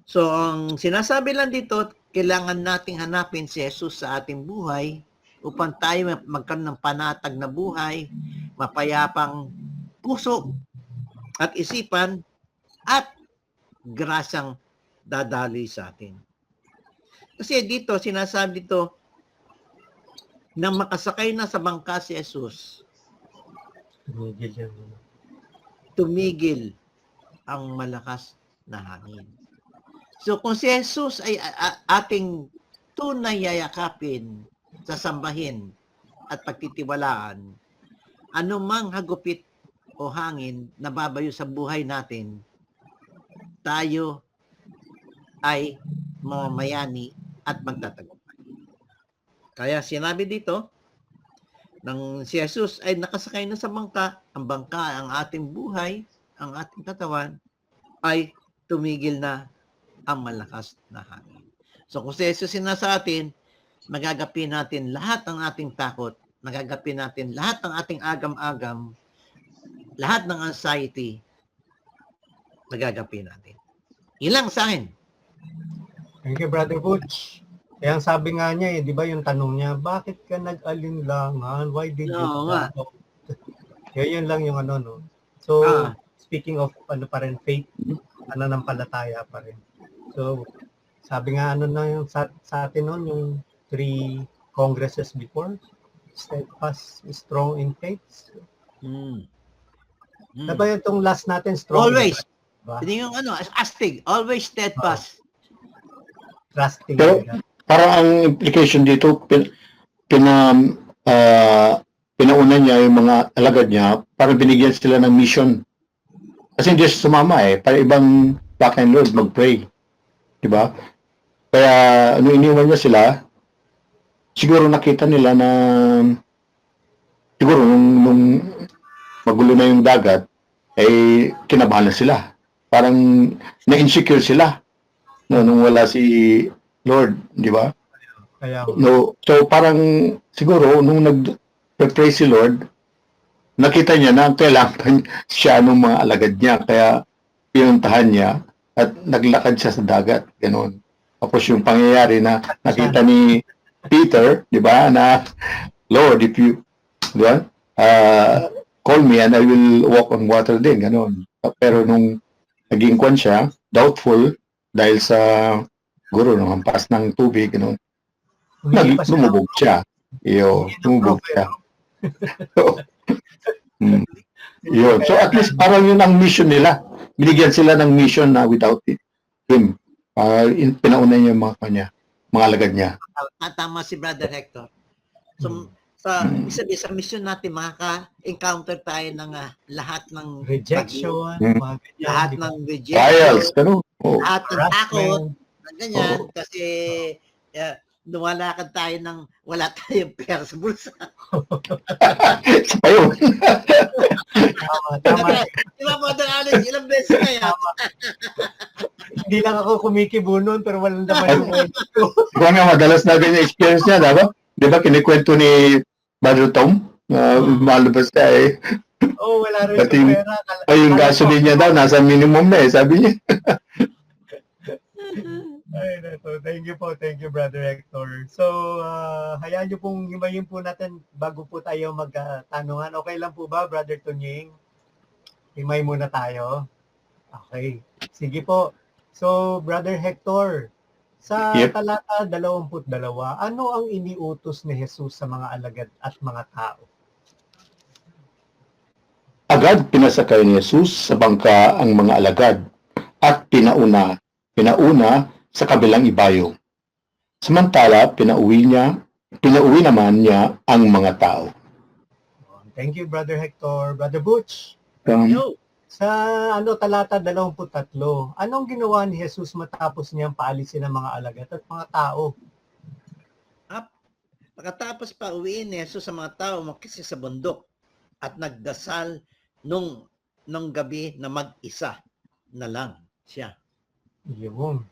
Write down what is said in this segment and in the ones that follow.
So, ang sinasabi lang dito, kailangan nating hanapin si Jesus sa ating buhay upang tayo magkaroon ng panatag na buhay, mapayapang puso at isipan at grasyang dadaloy sa atin. Kasi dito, sinasabi dito, nang makasakay na sa bangka si Jesus, tumigil ang malakas na hangin. So kung si Jesus ay ating tunay yayakapin, sasambahin at pagtitiwalaan, anumang hagupit o hangin na babayo sa buhay natin, tayo ay mamamayani at magtatagumpay. Kaya sinabi dito, nang si Jesus ay nakasakay na sa bangka, ang bangka, ang ating buhay, ang ating katawan, ay tumigil na ang malakas na hangin. So kung si Jesus nasa atin, magagapi natin lahat ng ating takot, magagapi natin lahat ng ating agam-agam, lahat ng anxiety, magagapi natin. Ilang sa akin. Thank you, Brother Butch. Kaya ang sabi nga niya, di ba yung tanong niya, bakit ka nag-alinlangan? Why did you nga. Yun lang yung ano, no? So, speaking of pa rin, faith, pananampalataya pa rin. So, sabi nga na yung sa atin noon, yung 3 congresses before, steadfast, strong in faith. Diba itong last natin, strong? Always. Hindi yung astig. Always steadfast. Trusting. Pero, parang ang implication dito, pinauna niya yung mga alagad niya para binigyan sila ng mission. Kasi hindi siya sumama para ibang back and Lord mag-pray. Diba? Kaya iniwan niya sila, siguro nakita nila na siguro nung magulo na yung dagat, kinabahan na sila. Parang na-insecure sila nung wala si Lord, di ba? No, so parang siguro nung nag-pray si Lord, nakita niya na kailangan siya ng mga alagad niya, kaya pinuntahan niya at naglakad siya sa dagat, ganoon. Tapos yung pangyayari na nakita ni Peter, di ba, na Lord, if you, di ba, call me and I will walk on water din, ganoon. Pero nung naging kwan siya, doubtful, dahil sa guro ng hampas ng tubig, ganoon, lumubog siya. Lumubog siya. Yun. So at least parang yun ang mission nila. Binigyan sila ng mission na without him. Pinauna niya yung mga kanya, mga alagad niya. Tama si Brother Hector. So, sa mission natin, makaka-encounter tayo ng lahat ng rejection, lahat ng rejection, trials, lahat ng takot, ganyan, kasi lumalakad tayo ng wala tayong pera sa bulsa. Sa yun. Tama. Diba, Brother Alex, ilang beses na yan? Hindi lang ako kumikibo noon, pero walang naman yung Ikaw nga, madalas na ganyan experience niya, diba? Diba, kinikwento ni Brother Tom, malabas siya wala rin yung pera. Yung gasoline niya daw, nasa minimum na sabi niya. Ay, nato. Thank you, Brother Hector. So, hayaan niyo pong himayin po natin bago po tayo magtanungan. Okay lang po ba, Brother Tunying? Himay muna tayo. Okay. Sige po. So, Brother Hector, sa talata 22, ano ang iniutos ni Jesus sa mga alagad at mga tao? Agad pinasakay ni Jesus sa bangka ang mga alagad at pinauna sa kabilang ibayo. Samantala, pinauwi naman niya ang mga tao. Thank you, Brother Hector. Brother Butch, sa talata 23, anong ginawa ni Jesus matapos niyang paalisin ang mga alagad at mga tao? Pagkatapos pa uwiin ni Jesus sa mga tao, umakyat sa bundok at nagdasal nung gabi na mag-isa na lang siya. Yun.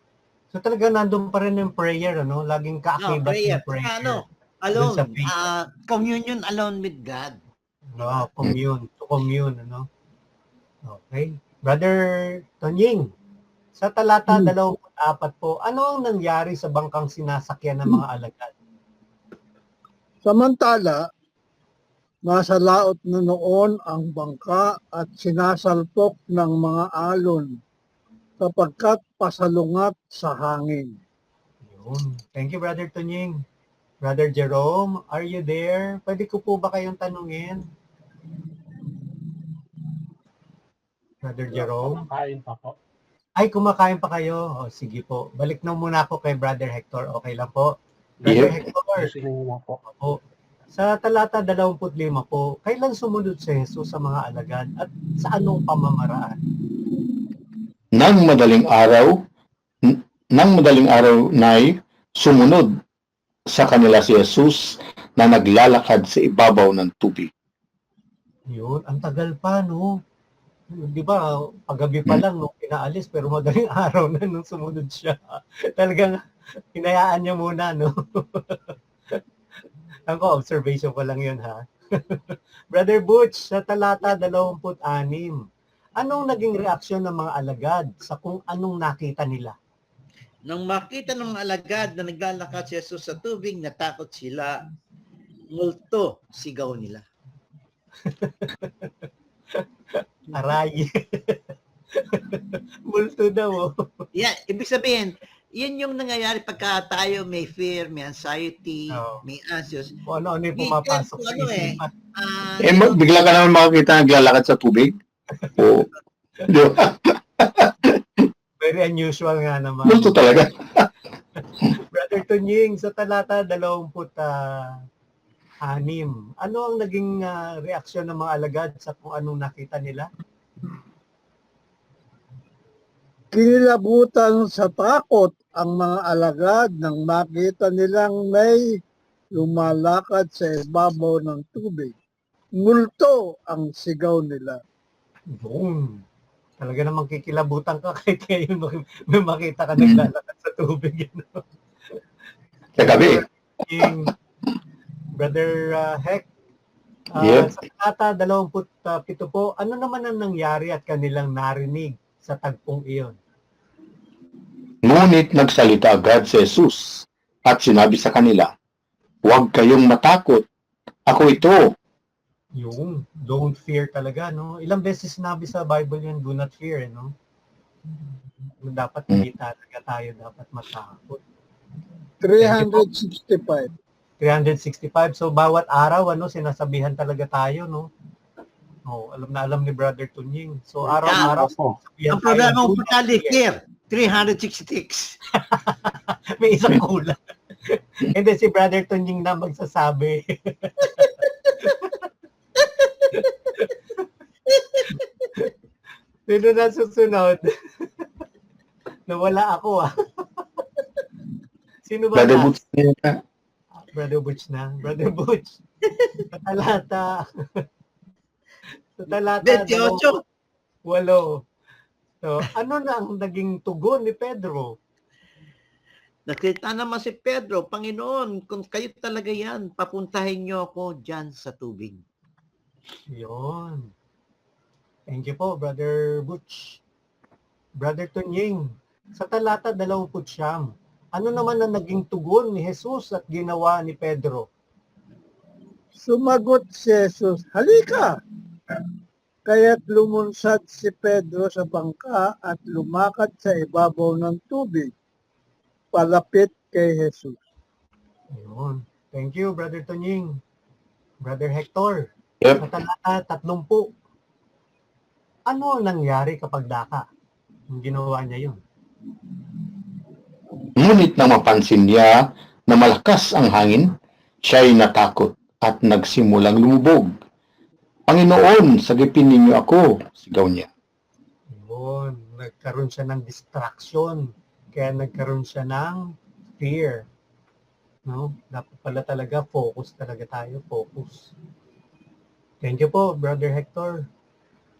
So talaga nandun pa rin yung prayer, Laging kaakibat yung prayer. Alone. Communion alone with God. To commune, Okay. Brother Tonying, Sa talata 24 po, ano ang nangyari sa bangkang sinasakyan ng mga alagad? Samantala, nasa laot na noon ang bangka at sinasalpok ng mga alon sapagkat pasalungat sa hangin. Yun. Thank you, Brother Tunying. Brother Jerome, are you there? Pwede ko po ba kayong tanungin? Brother Jerome? Kain pa po. Ay, kumakain pa kayo. O, sige po. Balik na muna ako kay Brother Hector. Okay lang po? Brother Yeah. Hector, Sino na po? po. Sa talata 25 po, kailan sumunod si Jesus sa mga alagad at sa anong pamamaraan? Nang madaling araw na'y sumunod sa kanila si Jesus na naglalakad sa ibabaw ng tubig. Yun, ang tagal pa, no? Di ba, paggabi pa lang nung pinaalis, pero madaling araw na nung sumunod siya. Talagang hinayaan niya muna, no? Ako, observation ko lang yun, ha? Brother Butch, sa talata 26, anong naging reaksyon ng mga alagad sa kung anong nakita nila? Nang makita ng mga alagad na naglalakad si Jesus sa tubig, natakot sila. Multo, sigaw nila. Aray. Multo daw, oh. Yeah, ibig sabihin, yun yung nangyayari pagka tayo may fear, may anxiety, Oo. may anxious. Kung ano-ano yung pumapasok sa Ano eh, isipan. Bigla ka naman makakita naglalakad sa tubig. O, di ba? Very unusual nga naman. Multo talaga. Brother Tunying, sa talata 26, ano ang naging reaksyon ng mga alagad sa kung anong nakita nila? Kinilabutan sa takot ang mga alagad nang makita nilang may lumalakad sa ibabaw ng tubig. Multo ang sigaw nila. Boom! Talaga namang kikilabutan ka kahit ngayon may makita ka naglalakad sa tubig. Ano? Sa gabi. Yung Brother Heck, Yep. sa talata 27 po, ano naman ang nangyari at kanilang narinig sa tagpong iyon? Ngunit nagsalita agad si Jesus at sinabi sa kanila, "Huwag kayong matakot. Ako ito." Yung don't fear talaga, no? Ilang beses sinabi sa Bible yun, do not fear, no? Dapat hindi talaga tayo dapat matakot. 365. 365. So, bawat araw, sinasabihan talaga tayo, no? Oh, alam ni Brother Tunying. So, araw-araw, po. sinasabihan ang programa tayo, ko do po not fear. 366. May isang kulang. And then si Brother Tunying na magsasabi. Sino na susunod? Nawala ako, ah. Sino ba Brother na? Butch, Brother Butch na. Brother Butch. Sa talata. Sa talata 28. 8. So, ano na ang naging tugon ni Pedro? Nakita naman si Pedro, Panginoon, kung kayo talaga yan, papuntahin niyo ako dyan sa tubig. Yun. Thank you po, Brother Butch. Brother Tunying, sa talata 29, ano naman ang naging tugon ni Jesus at ginawa ni Pedro? Sumagot si Jesus, halika! Kaya't lumunsad si Pedro sa bangka at lumakad sa ibabaw ng tubig, palapit kay Jesus. Yun. Thank you, Brother Tunying. Brother Hector, Yep. sa talata 30, ano ang nangyari kapag daka? Yung ginawa niya yun. Ngunit nang mapansin niya na malakas ang hangin, siya'y natakot at nagsimulang lumubog. "Panginoon, sagipin ninyo ako," sigaw niya. Yun. Nagkaroon siya ng distraction. Kaya nagkaroon siya ng fear. No? Dapat pala talaga, focus talaga tayo. Focus. Thank you po, Brother Hector.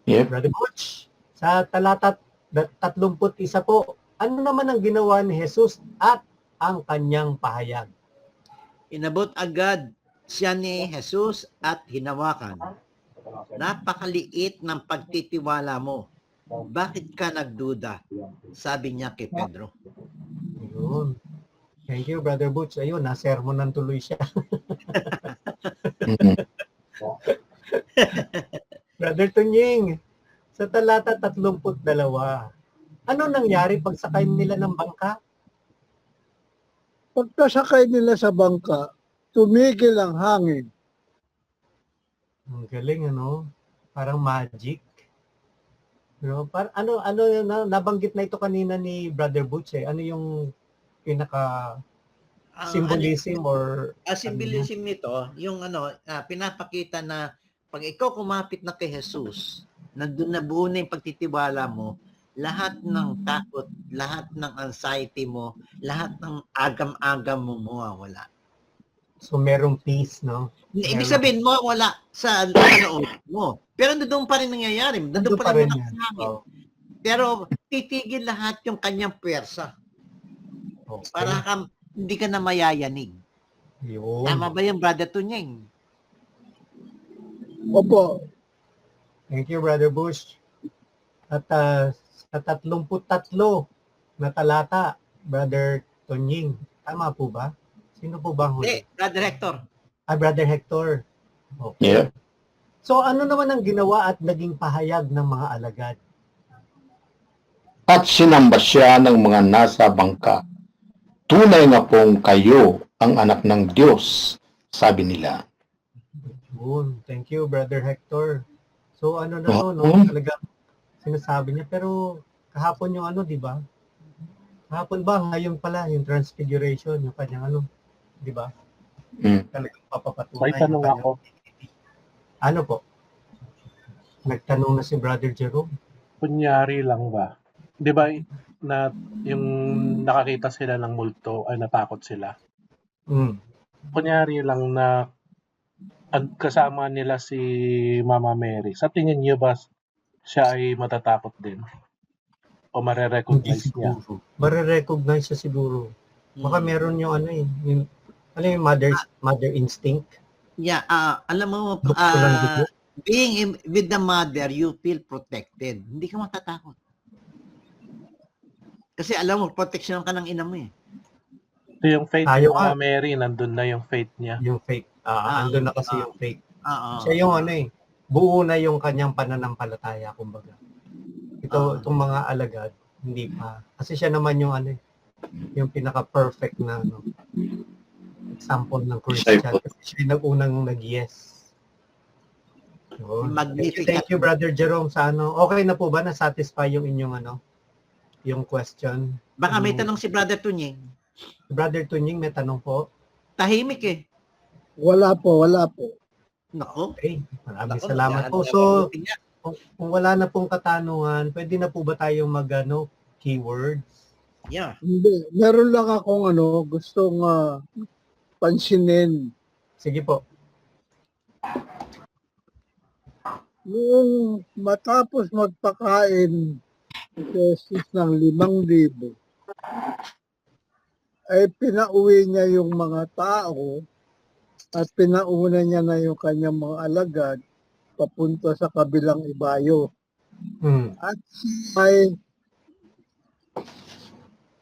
Yep. Brother Butch, sa talata 31 po, ano naman ang ginawa ni Jesus at ang kanyang pahayag? Inabot agad siya ni Jesus at hinawakan. Napakaliit ng pagtitiwala mo. bakit ka nagduda? Sabi niya kay Pedro. Ayun. Thank you, Brother Butch. Ayun, nasermonan tuloy siya. Mm. Brother Tunying, sa talata 32, ano nangyari pagsakay nila ng bangka? Pagkasakay nila sa bangka, tumigil ang hangin. Ang galing, ano? Parang magic. Ano nabanggit na ito kanina ni Brother Butch eh. Ano yung pinaka symbolism or Symbolism nito, yung pinapakita na pag ikaw kumapit na kay Jesus, nandun na buo na yung pagtitiwala mo, lahat ng takot, lahat ng anxiety mo, lahat ng agam-agam mo mawawala. so merong peace, no? Ibig sabihin mo, wala sa loob mo. Pero nandun pa rin nangyayari. Nandun pa rin yan. hangin. Oh, Pero titigil lahat yung kanyang pwersa okay. para hindi ka na mayayanig. Yun. Tama ba yung Brother Tunying? Opo, Thank you, Brother Bush. At sa 33 na talata, Brother Tonying, tama po ba? Sino po ba ang huli? Brother Hector. Brother Hector. Okay. Yeah. So ano naman ang ginawa at naging pahayag ng mga alagad? At sinamba siya ng mga nasa bangka. Tunay nga pong kayo ang anak ng Diyos, sabi nila. Yun. Thank you, Brother Hector. So ano na to, no? Oo. Talagang sinasabi niya. Pero kahapon yung di ba? Kahapon ba? Ngayon pala, yung transfiguration, yung kanyang di ba? Mm. Talagang papapatunay. May tanong yung kanyang- ako. Ano po? Nagtanong na si Brother Jerome. Kunyari lang ba? Di ba na yung nakakita sila ng multo ay natakot sila? Mm. Kunyari lang na kasama nila si Mama Mary. Sa tingin niyo ba siya ay matatakot din? O marerecognize niya? Mare-recognize siya siguro. Baka meron yung yung mother instinct. Yeah, alam mo, Dugo lang dugo. being with the mother, you feel protected. Hindi ka matatakot. Kasi alam mo, protection ka ng ina mo eh. So yung faith ni Ayaw Mama Mary, nandun na yung faith niya. Yung fake. Andun na kasi yung fake. Oo. Siya yung buo na yung kanyang pananampalataya, kumbaga. Itong mga alagad, hindi pa. Kasi siya naman yung yung pinaka-perfect na example ng Christian. Disciple. Kasi siya yung nag-unang nag-yes. Yun. Magnificent. Thank you, Brother Jerome, sa Okay na po ba? Na-satisfy yung inyong yung question? Baka may tanong si Brother Tunying. Brother Tunying, may tanong po. Tahimik eh. wala po. Nako. Okay, maraming Nako, salamat po. naghahanap So, ako niya. kung wala na pong katanungan, pwede na po ba tayong keywords? Yeah. Hindi, meron lang akong gustong pansinin. Sige po. Noong matapos magpakain si Jesus ng 5,000, ay pinauwi niya yung mga tao at pinauna niya na yung kanyang mga alagad papunta sa kabilang ibayo. Hmm. At ay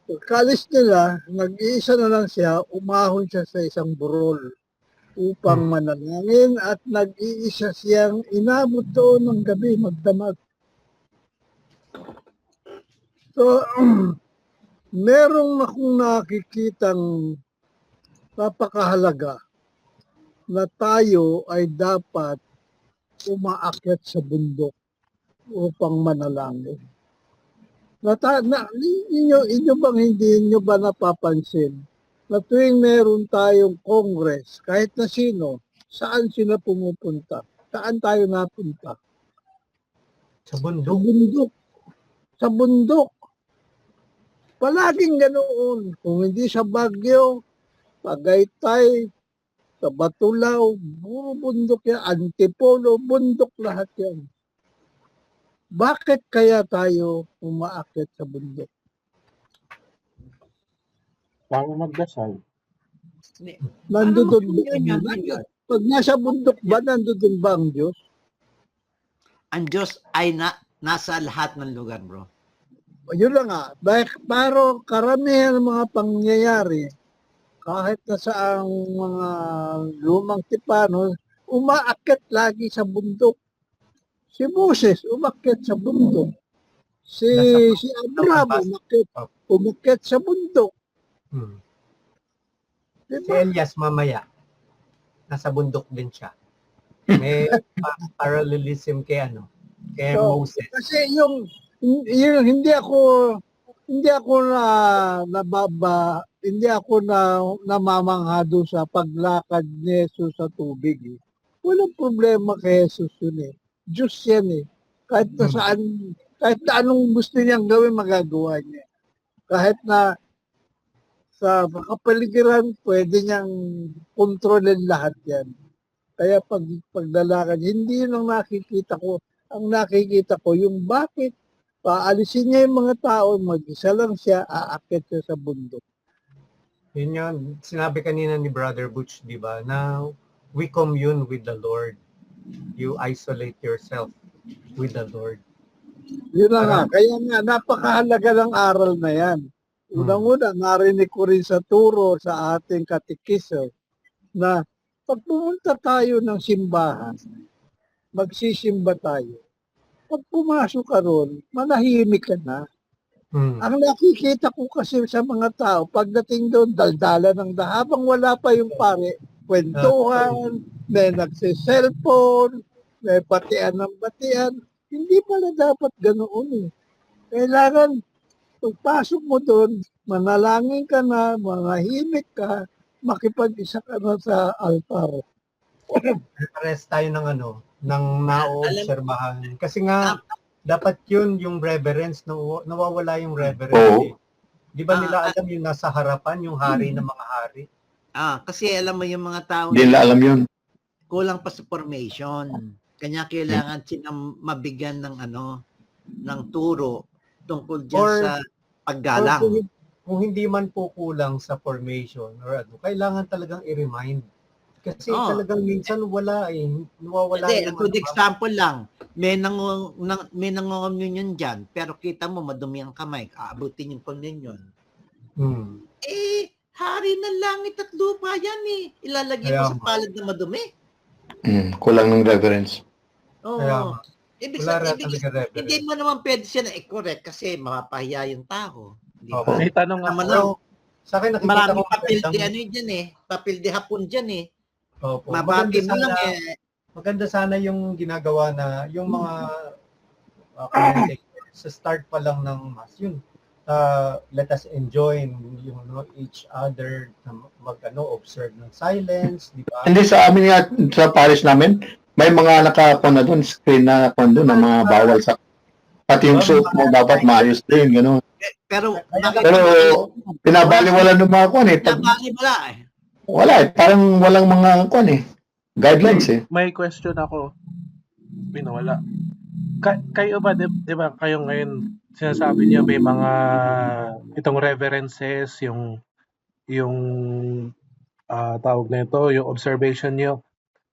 pagkalis nila, nag-iisa na lang siya, umahon siya sa isang burol upang manalangin at nag-iisa siyang inabot doon ng gabi magdamag. So, merong akong nakikitang napakahalaga na tayo ay dapat umaakyat sa bundok upang manalangin. Inyo bang hindi nyo ba napapansin na tuwing meron tayong Congress, kahit na sino, saan sila pumupunta? Saan tayo napunta? Sa Sa bundok. bundok. Sa bundok. Palaging ganoon. Kung hindi sa Baguio, Tagaytay, sa Batulao, puro bundok yan. Antipolo, bundok lahat yan. Bakit kaya tayo umaakyat sa bundok? Para magdasal. Nandoon Yun. Pag nasa bundok ba, nandoon ba ang Diyos? Ang Diyos ay nasa lahat ng lugar, bro. Yun lang nga. Pero karamihan ng mga pangyayari, kahit na sa mga lumang tipano, umaakyat lagi sa bundok. Si Moses, umakyat sa bundok. Si Abraham, umakyat sa bundok. Hmm. Si Diba? Elias mamaya, nasa bundok din siya. May parallelism kay kay So, Moses. Kasi yung hindi ako namamangha doon sa paglakad ni Jesus sa tubig. Eh. Walang problema kay Jesus yun eh. Diyos yan eh. Kahit na anong gusto niyang gawin, magagawa niya. Kahit na sa kapaligiran, pwede niyang kontrolin lahat yan. Kaya paglalakad, hindi yun ang nakikita ko. Ang nakikita ko, yung bakit paalisin niya yung mga tao, mag-isa lang siya, aakyat siya sa bundok. Yun yun, sinabi kanina ni Brother Butch, di ba, na we commune with the Lord. You isolate yourself with the Lord. Yun na nga. Kaya nga, napakahalaga ng aral na yan. Unang-una, narinig ko rin sa turo sa ating katekismo na pag pumunta tayo ng simbahan, magsisimba tayo. Pag pumasok ka ron, manahimik ka na. Ang nakikita ko kasi sa mga tao, pagdating doon, daldala ng habang wala pa yung pare, kwentuhan, may nagsiselfone, may batian ng batian. Hindi pala dapat ganoon eh. Kailangan, pagpasok mo doon, manalangin ka na, manahimik ka, makipag-isa ka na sa altar. Pares tayo ng naoobserbahan. Kasi nga, dapat yun yung reverence, nawawala yung reverence. Oo. Di ba nila alam yung nasa harapan, yung hari ng mga hari? Kasi alam mo yung mga tao Hindi nila alam yun. kulang pa sa formation. Kanya kailangan silang mabigyan ng ng turo tungkol dyan Or- sa paggalang. Kung hindi man po kulang sa formation or kailangan talagang i-remind. Kasi talagang minsan wala nawawala Hindi, yung good example lang. May nangungumunyon dyan, pero kita mo madumi ang kamay, aabutin yung communion. Hari ng langit at lupa yan eh. Ilalagay mo sa palad na madumi. Kulang ng reverence. Oo. Ibig wala sabihin, talaga reverence. hindi mo naman pwede siya na i-correct kasi mapapahiya yung tao. Di ba? Opo. May tanong Naman ako. lang, Sa akin nakikita maraming ko papel dyan eh. Papel de hapon dyan eh. Opo. Mabati mo lang Maganda sana yung ginagawa na yung mga commentators sa start pa lang ng mass yun. Let us enjoy each other na observe ng silence, di ba? Hindi sa amin nga, sa parish namin, may mga na doon, screen na doon, na mga bawal sa pati yung suit mo dapat maayos din, gano'n. Pero Pinabaliwala ng mga kwan eh. Pinabaliwala eh. Wala eh, parang walang mga kwan eh. Guidelines eh. May question ako. Wala. Kayo ba, di ba, kayo ngayon, sinasabi niyo may mga, itong reverences, yung tawag na ito, yung observation niyo.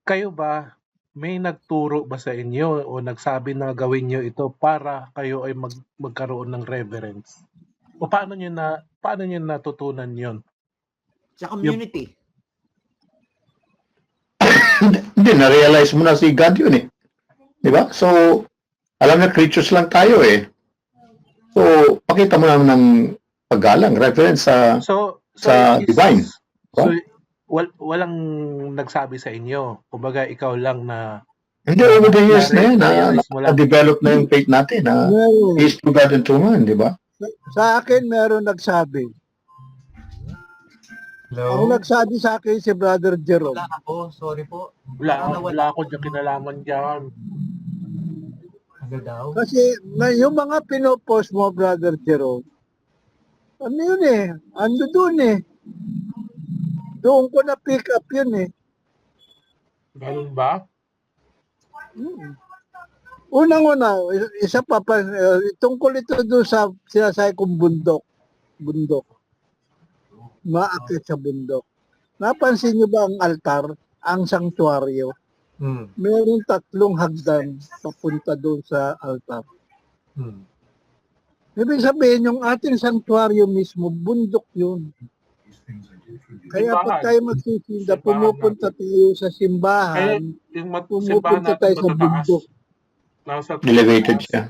Kayo ba, may nagturo ba sa inyo o nagsabi na gawin niyo ito para kayo ay magkaroon ng reverence? O paano niyo natutunan yun? Sa community. Hindi, na-realize mo na si God yun eh. Di ba? So, alam na creatures lang tayo eh. So, pakita mo naman ng paggalang, reference sa divine. So, walang nagsabi sa inyo. Kumbaga, ikaw lang na... Hindi, over the years na yun, na-develop na yung faith natin, na is to God and to man, di ba? Sa akin, meron nagsabi. Hello? Ang nagsabi sa akin si Brother Jerome. Wala ako, sorry po. Wala ako dyan kinalaman dyan. Ano daw? Kasi yung mga pinopost mo, Brother Jerome, ano yun eh, ando doon eh. Doon ko na pick up yun eh. Ganun ba? Unang-una, isa pa, tungkol ito doon sa sinasabi kong bundok. Maakit sa bundok. Napansin niyo ba ang altar, ang sanktuaryo? Meron 3 hagdan papunta doon sa altar. Hmm. Ibig sabihin, yung ating sanctuaryo mismo, bundok yun. Kaya pag Simbahan. tayo magsisinda, Simbahan pumupunta natin. tayo sa Kaya simbahan, yung simbahan pumupunta natin tayo sa matataas. bundok. Nasa Elevated taas. siya.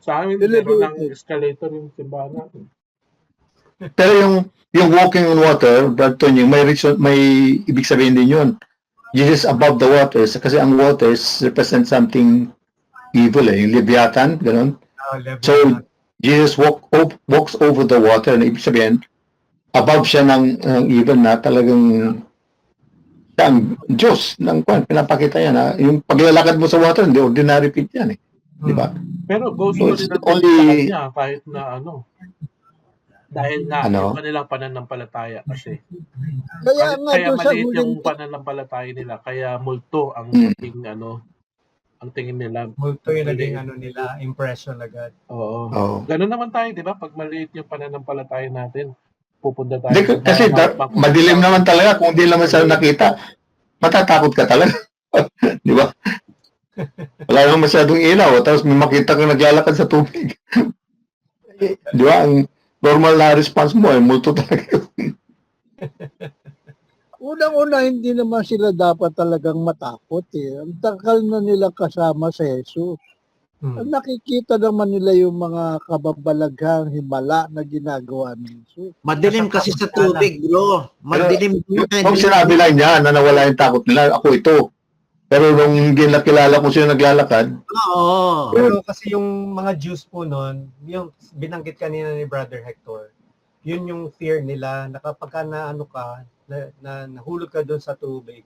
Sa amin, meron ng Elevated. escalator yung simbahan natin. Pero yung walking on water, Brad Tony, may ibig sabihin din yun. Jesus above the waters, kasi ang waters represent something evil yung Leviathan, gano'n. So, Jesus walks over the water, na ibig sabihin, above siya ng evil na talagang siya ang Diyos ng pinapakita yan. Yung paglalakad mo sa water, hindi ordinary feat yan Di ba? Pero gusto So, so, it's rin natin only, sa kanya kahit na dahil nga Ano? yung kanilang pananampalataya kasi. Kaya nga Kaya doon sa maliit yung huling, pananampalataya nila, kaya multo ang Mm. naging ang tingin nila. Multo yung naging nila, impression agad. Oo. oh. Ganun naman tayo, di ba? Pag maliit yung pananampalataya natin, pupunta tayo Hindi, kasi Mount madilim naman talaga kung hindi naman sa nakita. Matatakot ka talaga. Di ba? Wala naman masyadong ilaw. Tapos may makita kang naglalakad sa tubig. Di ba? Ang normal na response mo multo talaga. unang-una, hindi naman sila dapat talagang matakot Ang tagal na nila kasama sa Jesus. Ang nakikita naman nila yung mga kababalaghang himala na ginagawa ni Jesus. Madilim kasi sa tubig, bro. Madilim. Kung sinabi lang niya na nawala yung takot nila, ako ito. Pero nung hindi nakilala kung sino naglalakad, Oo. Pero kasi yung mga Jews po noon, yung binanggit kanina ni Brother Hector, yun yung fear nila na kapag ka na nahulog ka doon sa tubig,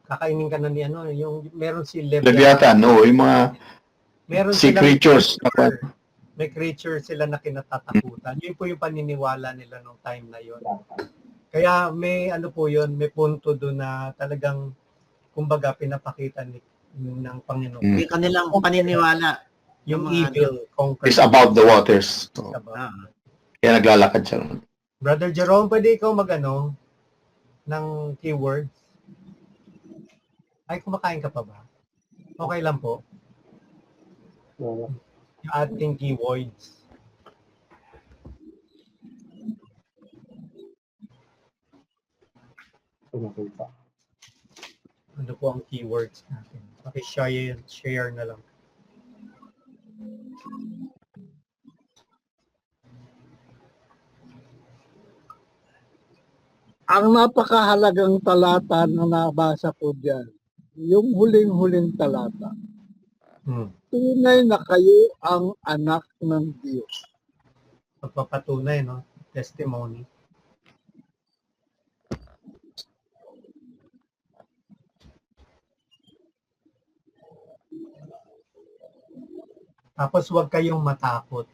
kakainin ka na ni yung meron si Leviathan, yung mga meron sea silang creatures. may creature sila na kinatatakutan. Yun po yung paniniwala nila nung time na yun. Kaya may po yun, may punto doon na talagang kumbaga pinapakita ng Panginoon. Yung kanilang paniniwala. Yung mga evil conquers. Is above the waters. So, Ah. kaya naglalakad siya. Brother Jerome, pwede ikaw ng keywords? Ay, kumakain ka pa ba? Okay lang po. Yung ating keywords. Ano po ang keywords natin? Share na lang. Ang napakahalagang talata na nabasa ko dyan, yung huling-huling talata. Tunay na kayo ang anak ng Diyos. Pagpapatunay, testimony. Tapos huwag kayong matakot.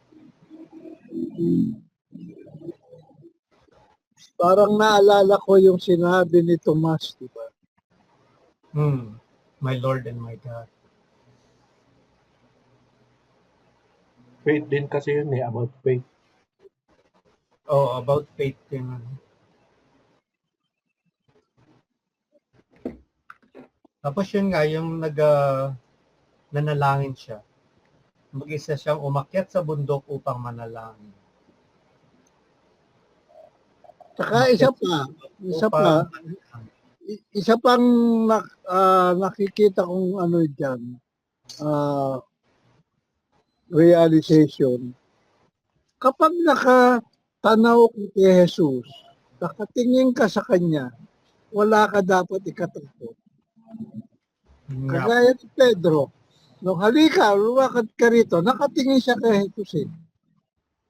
Parang naalala ko yung sinabi ni Tomas, di ba? My Lord and my God. Faith din kasi yun about faith. Oh, about faith yun. Tapos yun nga, yung nanalangin siya. Mag-isa siyang umakyat sa bundok upang manalangin. Saka isa pang nakikita kong dyan, realization. Kapag nakatanaw ka kay Jesus, nakatingin ka sa Kanya, wala ka dapat ikatakot. Kagaya ni Pedro, nung halika, lumakad ka rito, nakatingin siya kay Jesus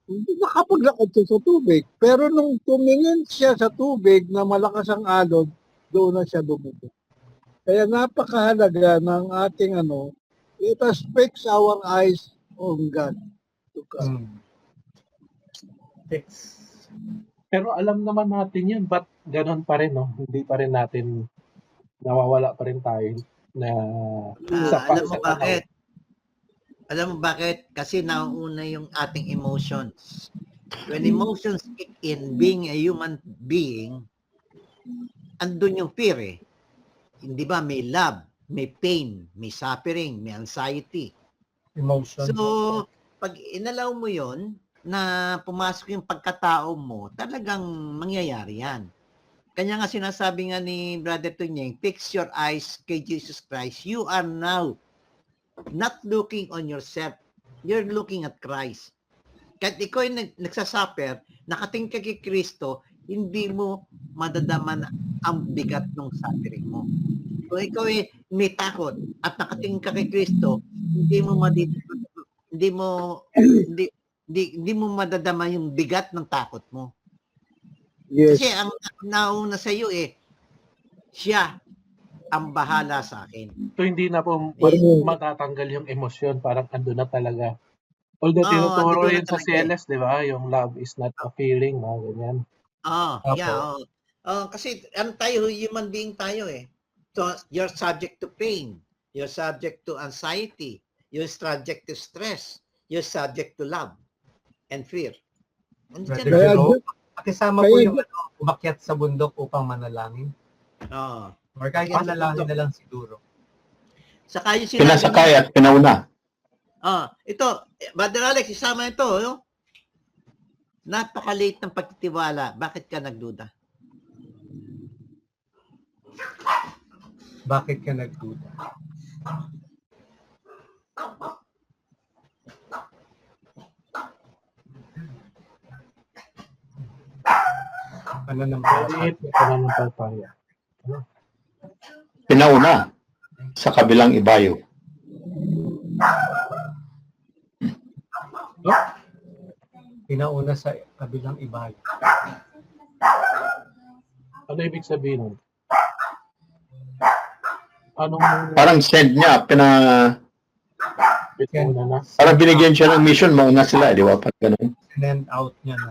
Hindi nakapaglakad siya sa tubig. Pero nung tumingin siya sa tubig na malakas ang alon, doon na siya bumubog. Kaya napakahalaga ng ating let us fix our eyes on God. Pero alam naman natin yun, but ganun pa rin, Hindi pa rin natin, nawawala pa rin tayo na Alam mo bakit? Alam mo bakit? Kasi nauuna yung ating emotions. When emotions kick in, being a human being, andun yung fear Hindi ba? May love, may pain, may suffering, may anxiety. Emotion. So, pag inalaw mo yon na pumasok yung pagkatao mo, talagang mangyayari yan. Kanya nga sinasabi nga ni Brother Tunyeng, fix your eyes kay Jesus Christ. You are now not looking on yourself. You're looking at Christ. Kahit ikaw ay nagsasuffer, nakatingin ka kay Kristo, hindi mo madadaman ang bigat ng suffering mo. Kung ikaw ay may takot at nakatingin ka kay Kristo, hindi mo hindi mo madadama yung bigat ng takot mo. Yes. Kasi ang nauna sa iyo siya ang bahala sa akin. So hindi na po matatanggal yung emosyon, parang ando na talaga. Although tinuturo andun na yun sa talaga eh. CLS, di ba? Yung love is not a feeling, ganyan. Apo. Yeah. Kasi tayo, human being tayo eh. So, you're subject to pain. You're subject to anxiety. You're subject to stress. You're subject to love and fear. Brother Kaya- Jerome, pakisama po kaya- yung umakyat sa bundok upang manalangin. Or kahit manalangin na lang siguro. Saka yung sinabi Pinasakay at pinauna. ito, Brother Alex, isama ito. No? Napakaliit ng pagtitiwala. Bakit ka nagduda? Bakit ka nagduda? Pananampalataya. Maliit na pananampalataya. Pinauna sa kabilang ibayo. Pinauna sa kabilang ibayo. Ano ibig sabihin nun? Anong Parang send niya, pinuna na? parang binigyan siya ng mission, mauna sila, di ba? Parang ganun. Send out niya na.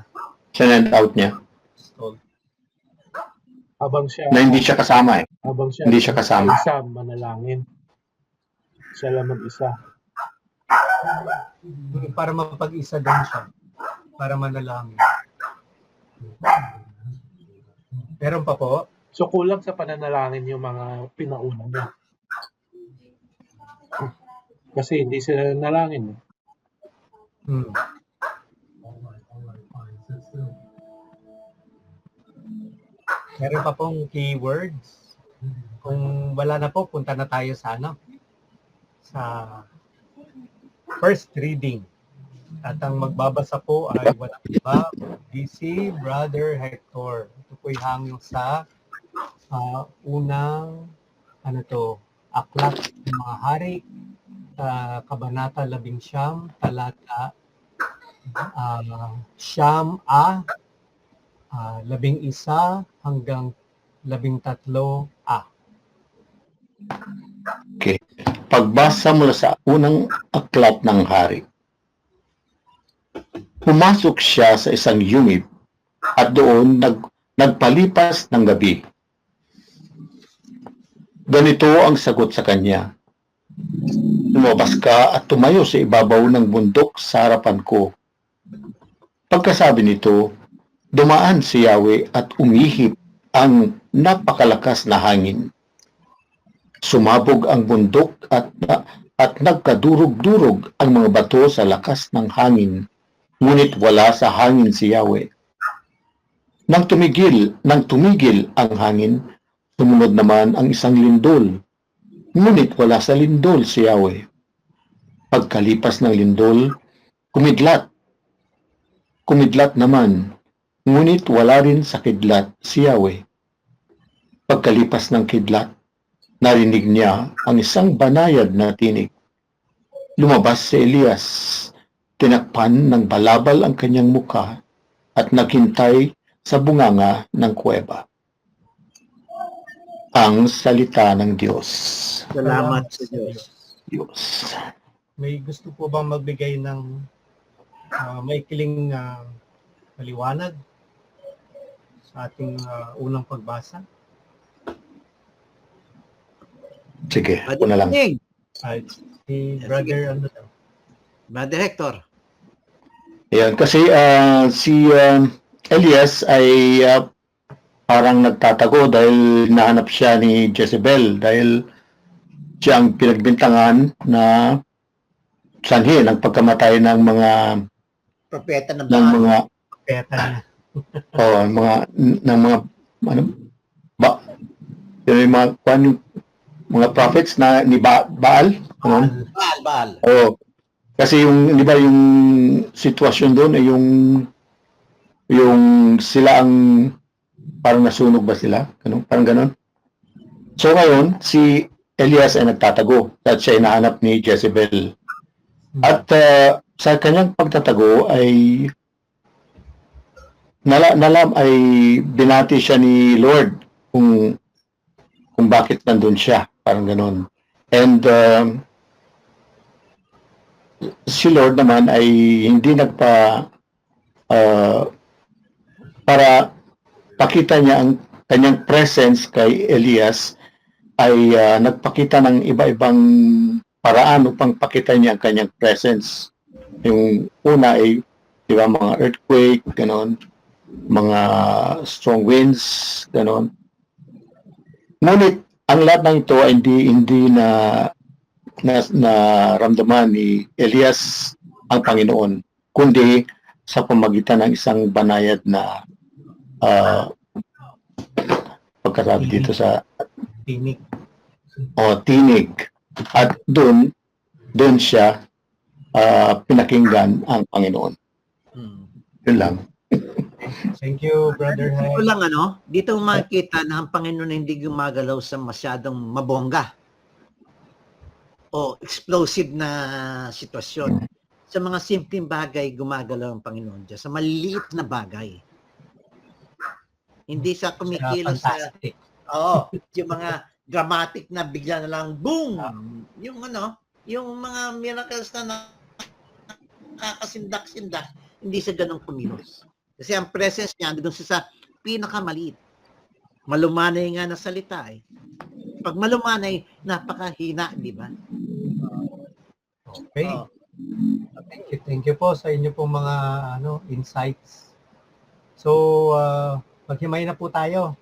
Send out niya. Stall. Habang siya, Na hindi siya kasama eh. habang siya, Hindi siya kasama. isa, manalangin. Siya lang mag-isa. Para mapag-isa din siya. Para manalangin. Meron pa po? So kulang sa pananalangin yung mga pinauna niya. Kasi hindi sila nalangin. Hmm. Meron pa pong keywords. Kung wala na po, punta na tayo sa sa first reading. At ang magbabasa po ay walang iba, si Brother Hector. Ito po hangyo sa unang aklat ng mga hari, kabanata 11, talata 11 hanggang 13a. Okay. Pagbasa mula sa unang aklat ng hari. Pumasok siya sa isang yungib at doon nagpalipas ng gabi. Ganito ang sagot sa kanya. Lumabas ka at tumayo sa ibabaw ng bundok sa harapan ko. Pagkasabi nito, dumaan si Yahweh at umihip ang napakalakas na hangin. Sumabog ang bundok at nagkadurog-durog ang mga bato sa lakas ng hangin. Ngunit wala sa hangin si Yahweh. Nang tumigil ang hangin, sumunod naman ang isang lindol. Ngunit wala sa lindol si Yahweh. Pagkalipas ng lindol, kumidlat naman. Ngunit wala rin sa kidlat si Yahweh. Pagkalipas ng kidlat, narinig niya ang isang banayad na tinig. Lumabas si Elias. Tinakpan ng balabal ang kanyang mukha at naghintay sa bunganga ng kuweba. Ang salita ng Diyos. Salamat sa Diyos. May gusto po bang magbigay ng maikling paliwanag sa ating unang pagbasa? Sige, ako na lang. Si Brother Brother Hector. Ayan, kasi si Elias ay parang nagtatago dahil nahanap siya ni Jezebel dahil siya ang pinagbintangan na sanhi ng pagkamatay ng mga Propeta ng ng Baal. mga Peta niya. ng mga ano ba yung mga prophets na ni Baal, ano? Baal. Oo. Kasi yung, di ba, yung sitwasyon doon ay yung sila ang parang nasunog ba sila? Ganun, parang ganun. So ngayon, si Elias ay nagtatago at siya ay nahanap ni Jezebel. At sa kanyang pagtatago ay ay binati siya ni Lord kung bakit nandun siya. Parang ganun. And si Lord naman ay hindi para pakita niya ang kanyang presence kay Elias ay nagpakita ng iba-ibang paraan upang pakita niya ang kanyang presence. Yung una ay, di ba, mga earthquake, ganon, mga strong winds, ganon. Ngunit ang lahat ng ito ay hindi na ramdaman ni Elias ang Panginoon, kundi sa pamagitan ng isang banayad na pagkasabi dito sa Tinig. tinig. At doon siya pinakinggan ang Panginoon. Yun lang. Thank you, Brother Dito Hank. lang dito makikita na ang Panginoon hindi gumagalaw sa masyadong mabongga o explosive na sitwasyon. Sa mga simpleng bagay, gumagalaw ang Panginoon Diyos. Sa maliit na bagay. Hindi sa kumikilos sa... Fantastic. yung mga dramatic na bigla na lang, boom! Yung yung mga miracles na nakakasindak-sindak, hindi sa ganong kumilos. Kasi ang presence niya, doon sa pinakamaliit. Malumanay nga na salita eh. Pag malumanay, napakahina, di ba? Okay. Thank you po sa inyo pong mga insights. So, maghimay na po tayo.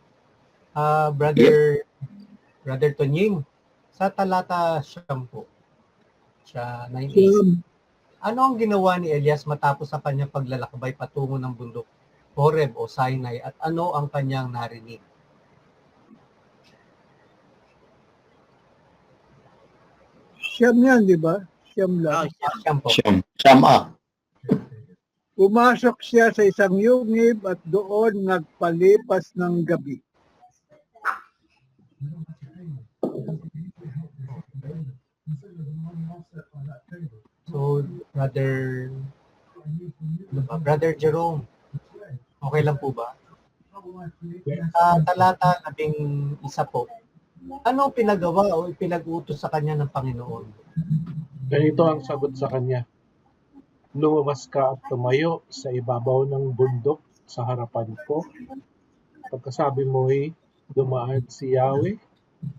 Brother Tonying, sa talata 10 siya 19. Ano ang ginawa ni Elias matapos sa kanyang paglalakbay patungo ng bundok Horeb o Sinai at ano ang kanyang narinig? Siyam yan, di ba? Siyam lang. Siyam po. Siyam. Pumasok siya sa isang yungib at doon nagpalipas ng gabi. So, Brother Jerome, okay lang po ba? Sa talata 11 po, ano pinagawa o ipinag-utos sa kanya ng Panginoon? Ganito ang sagot sa kanya. Lumabas ka at tumayo sa ibabaw ng bundok sa harapan ko. Pagkasabi mo'y dumaan si Yahweh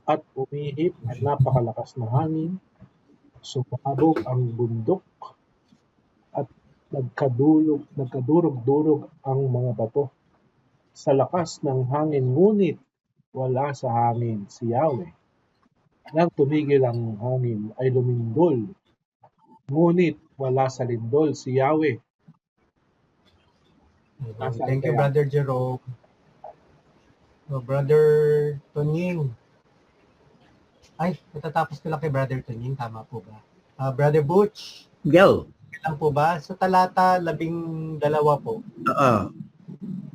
at umihip at napakalakas na hangin. Sumabog ang bundok at nagkadurog-durog ang mga bato. Sa lakas ng hangin, ngunit wala sa hangin si Yahweh. Nang tumigil ang hangin ay lumindol, ngunit wala sa lindol si Yahweh. Thank you, Brother Jerome. So, Brother Tonying. Ay, natatapos ko lang kay Brother Tonying. Tama po ba? Brother Butch. Go. Lang po ba? Sa talata 12 po.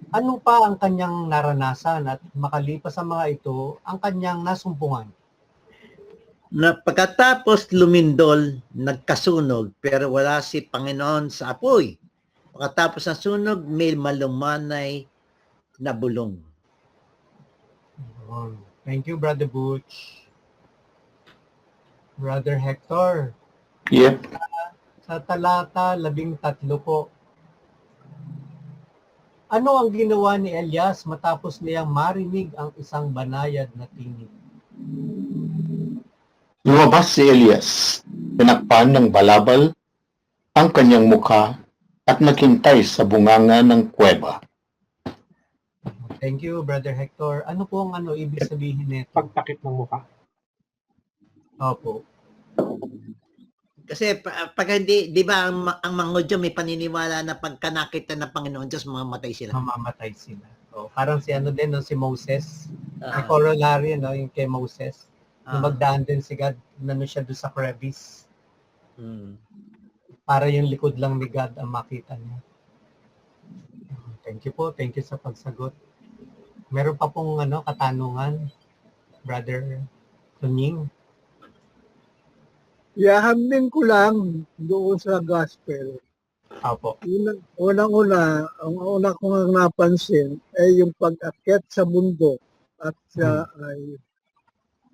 Ano pa ang kanyang naranasan at makalipas sa mga ito, ang kanyang nasumpungan? Na pagkatapos lumindol, nagkasunog, pero wala si Panginoon sa apoy. Pagkatapos ng sunog, may malumanay na bulong. Thank you, Brother Butch. Brother Hector. Yep. Sa talata 13 po, ano ang ginawa ni Elias matapos niyang marinig ang isang banayad na tinig? Lumabas si Elias, pinakpan ng balabal ang kanyang mukha at naghintay sa bunganga ng kuweba. Thank you, Brother Hector. Ano po ang ibig sabihin nito? Pagtakip ng mukha. Opo. Kasi pag hindi, di ba ang mga Hudyo may paniniwala na pagka nakita ng Panginoon Diyos, mamamatay sila. Mamamatay sila. O, parang si ano din, no, si Moses. May Ah, corollary, no, yung kay Moses. Nung ah, magdaan din si God, nano siya doon sa crevice. mm. Para yung likod lang ni God ang makita niya. Thank you po. Thank you sa pagsagot. Meron pa pong ano, katanungan, Brother Tunying. Ihambing ko lang doon sa gospel. Opo. Unang-una, ang una kong napansin ay yung pag-akyat sa bundok at siya ay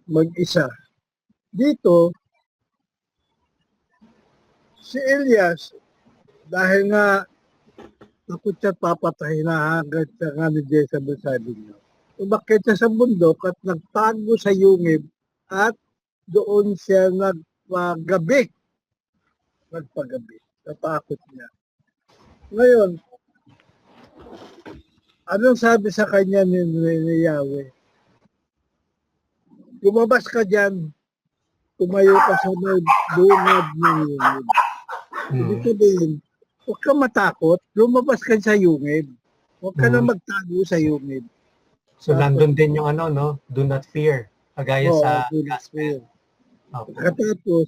mag-isa. Dito, si Elias, dahil nga takot siya papatayin na agad siya nga ni Jezebel, sabi niya. Umakyat siya sa bundok at nagtago sa yungib at doon siya nagpagabi. Natakot niya. Ngayon, anong sabi sa kanya ni Yahweh? Lumabas ka dyan, tumayo ka sa may bungad ng yungib. Ibig sabihin, huwag ka matakot, lumabas ka sa yungib. Huwag ka na magtago sa yungib. So, nandun din yung ano, no? Do not fear. Kagaya sa gospel. Opo. Katapos,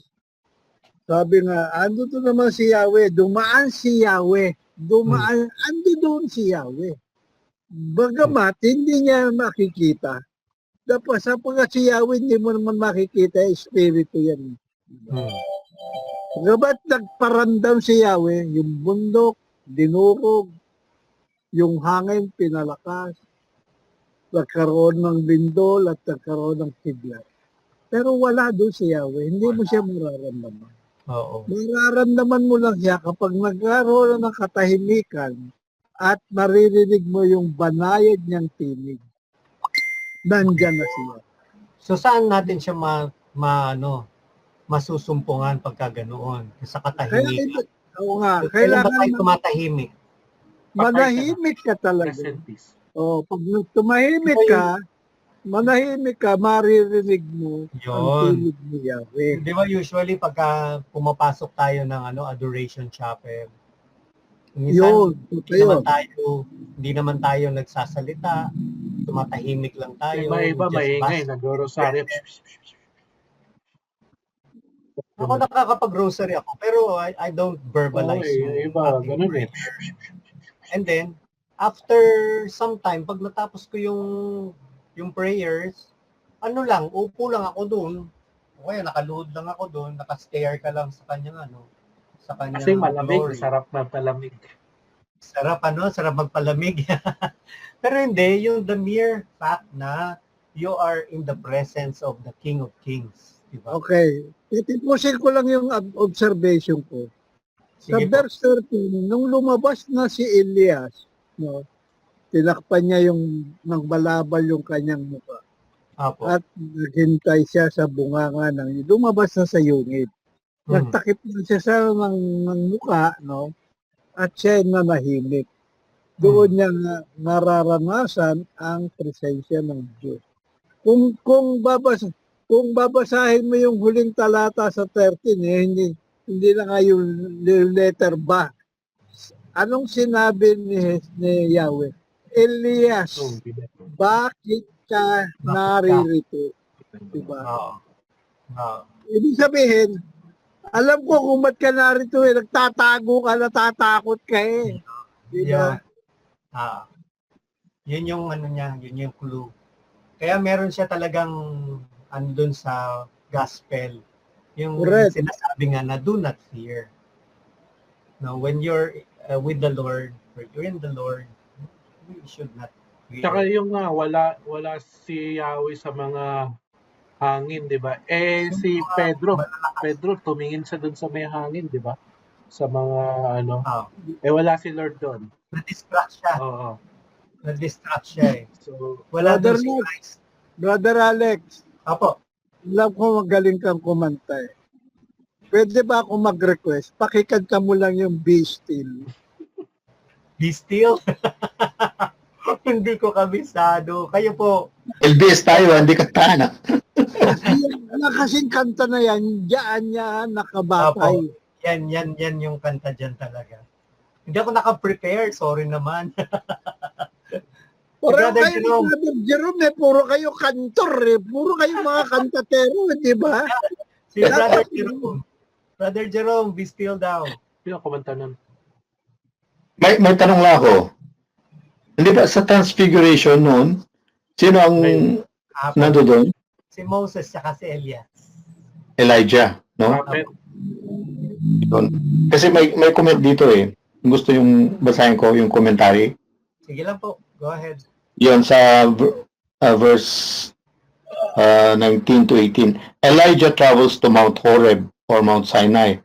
sabi nga, ando to naman si Yahweh, dumaan si Yahweh, ando doon si Yahweh. Bagamat, hindi niya makikita. Dapat sapagkat si Yahweh, hindi mo naman makikita, espiritu yan. Bagamat nagparandam si Yahweh, yung bundok, dinurog, yung hangin, pinalakas, nagkaroon ng lindol at nagkaroon ng kidlat. Pero wala doon si Yahweh, hindi mo siya mararamdaman. Oo. Mararamdaman mo lang siya kapag nagkaroon ng katahimikan at maririnig mo yung banayad niyang tinig. Nandyan na siya. So, saan natin siya masusumpungan pagka ganoon? Sa katahimikan. Oo nga, Kailan ba tayo kailangan tumatahimik? manahimik ka talaga. Rest in peace. Pag manahimik ka, maririnig mo ang Yun. tinig ni Yahweh. Di ba usually pagka pumapasok tayo ng adoration chapel, minsan Yun. hindi naman tayo nagsasalita, tumatahimik lang tayo. May iba just maingay, bask. nag-rosaryo. Ako nakakapag-grocery ako, pero I don't verbalize yung iba, ating ganun eh. prayer. And then, after some time, pag natapos ko yung prayers, upo lang ako doon. Okay, nakaluhod lang ako doon, naka-stare ka lang sa kanyang sa kanyang Kasi malamig, glory. sarap mapalamig. Sarap magpalamig. Pero hindi, yung the mere fact na you are in the presence of the King of Kings. Diba? Okay. Titipusin ko lang yung observation ko. Sa Sige po. verse 13, nung lumabas na si Elias, tinakpan niya yung nagbalabal yung kanyang mukha. Apo. At naghintay siya sa bunganga ng lumabas na sa yungib. Nagtakip na siya sa ng mukha, at siya nanahimik. Doon niya nararanasan ang presensya ng Diyos. Kung babasahin mo yung huling talata sa 13, hindi na nga yung letter ba. Anong sinabi ni Yahweh? Elias, bakit ka naririto? Diba? Ibig sabihin, alam ko kung ba't ka narito nagtatago ka, natatakot ka Diba? Yun yung yun yung clue. Kaya meron siya talagang andun sa gospel. Yung Correct. sinasabi nga na do not fear. No, when you're with the Lord, or you're in the Lord, you should not fear. Tsaka yung wala si Yahweh sa mga hangin, di ba? Si Pedro tumingin sa dun sa may hangin, di ba? Sa mga wala si Lord doon. Na-distract siya. Oo. Na-distract siya So, wala Brother doon si Nick. Christ. Brother Alex, Apo. alam ko magaling kang kumanta Pwede ba ako mag-request? Pakikanta mo lang yung Be Still. Be still? Hindi ko kabisado. Kayo po. LBS tayo, hindi ka tana. Yung kasing kanta na yan, diyan niya nakabatay. Opo. Yan yung kanta dyan talaga. Hindi ako naka-prepare, sorry naman. Puro Brother kayo, Jerome. Brother Jerome, puro kayo kantor puro kayo mga kantatero, di ba? Si Brother Jerome. Brother Jerome, be still down. Yung kumanta nun. May tanong lang ako. Hindi ba sa Transfiguration noon, sino ang Apo. nandoon? Si Moses saka si Elias. Elijah, no? Prophet. Yun. Kasi may comment dito Gusto yung basahin ko yung commentary. Sige lang po, go ahead. Yun sa verse 19 to 18. Elijah travels to Mount Horeb or Mount Sinai.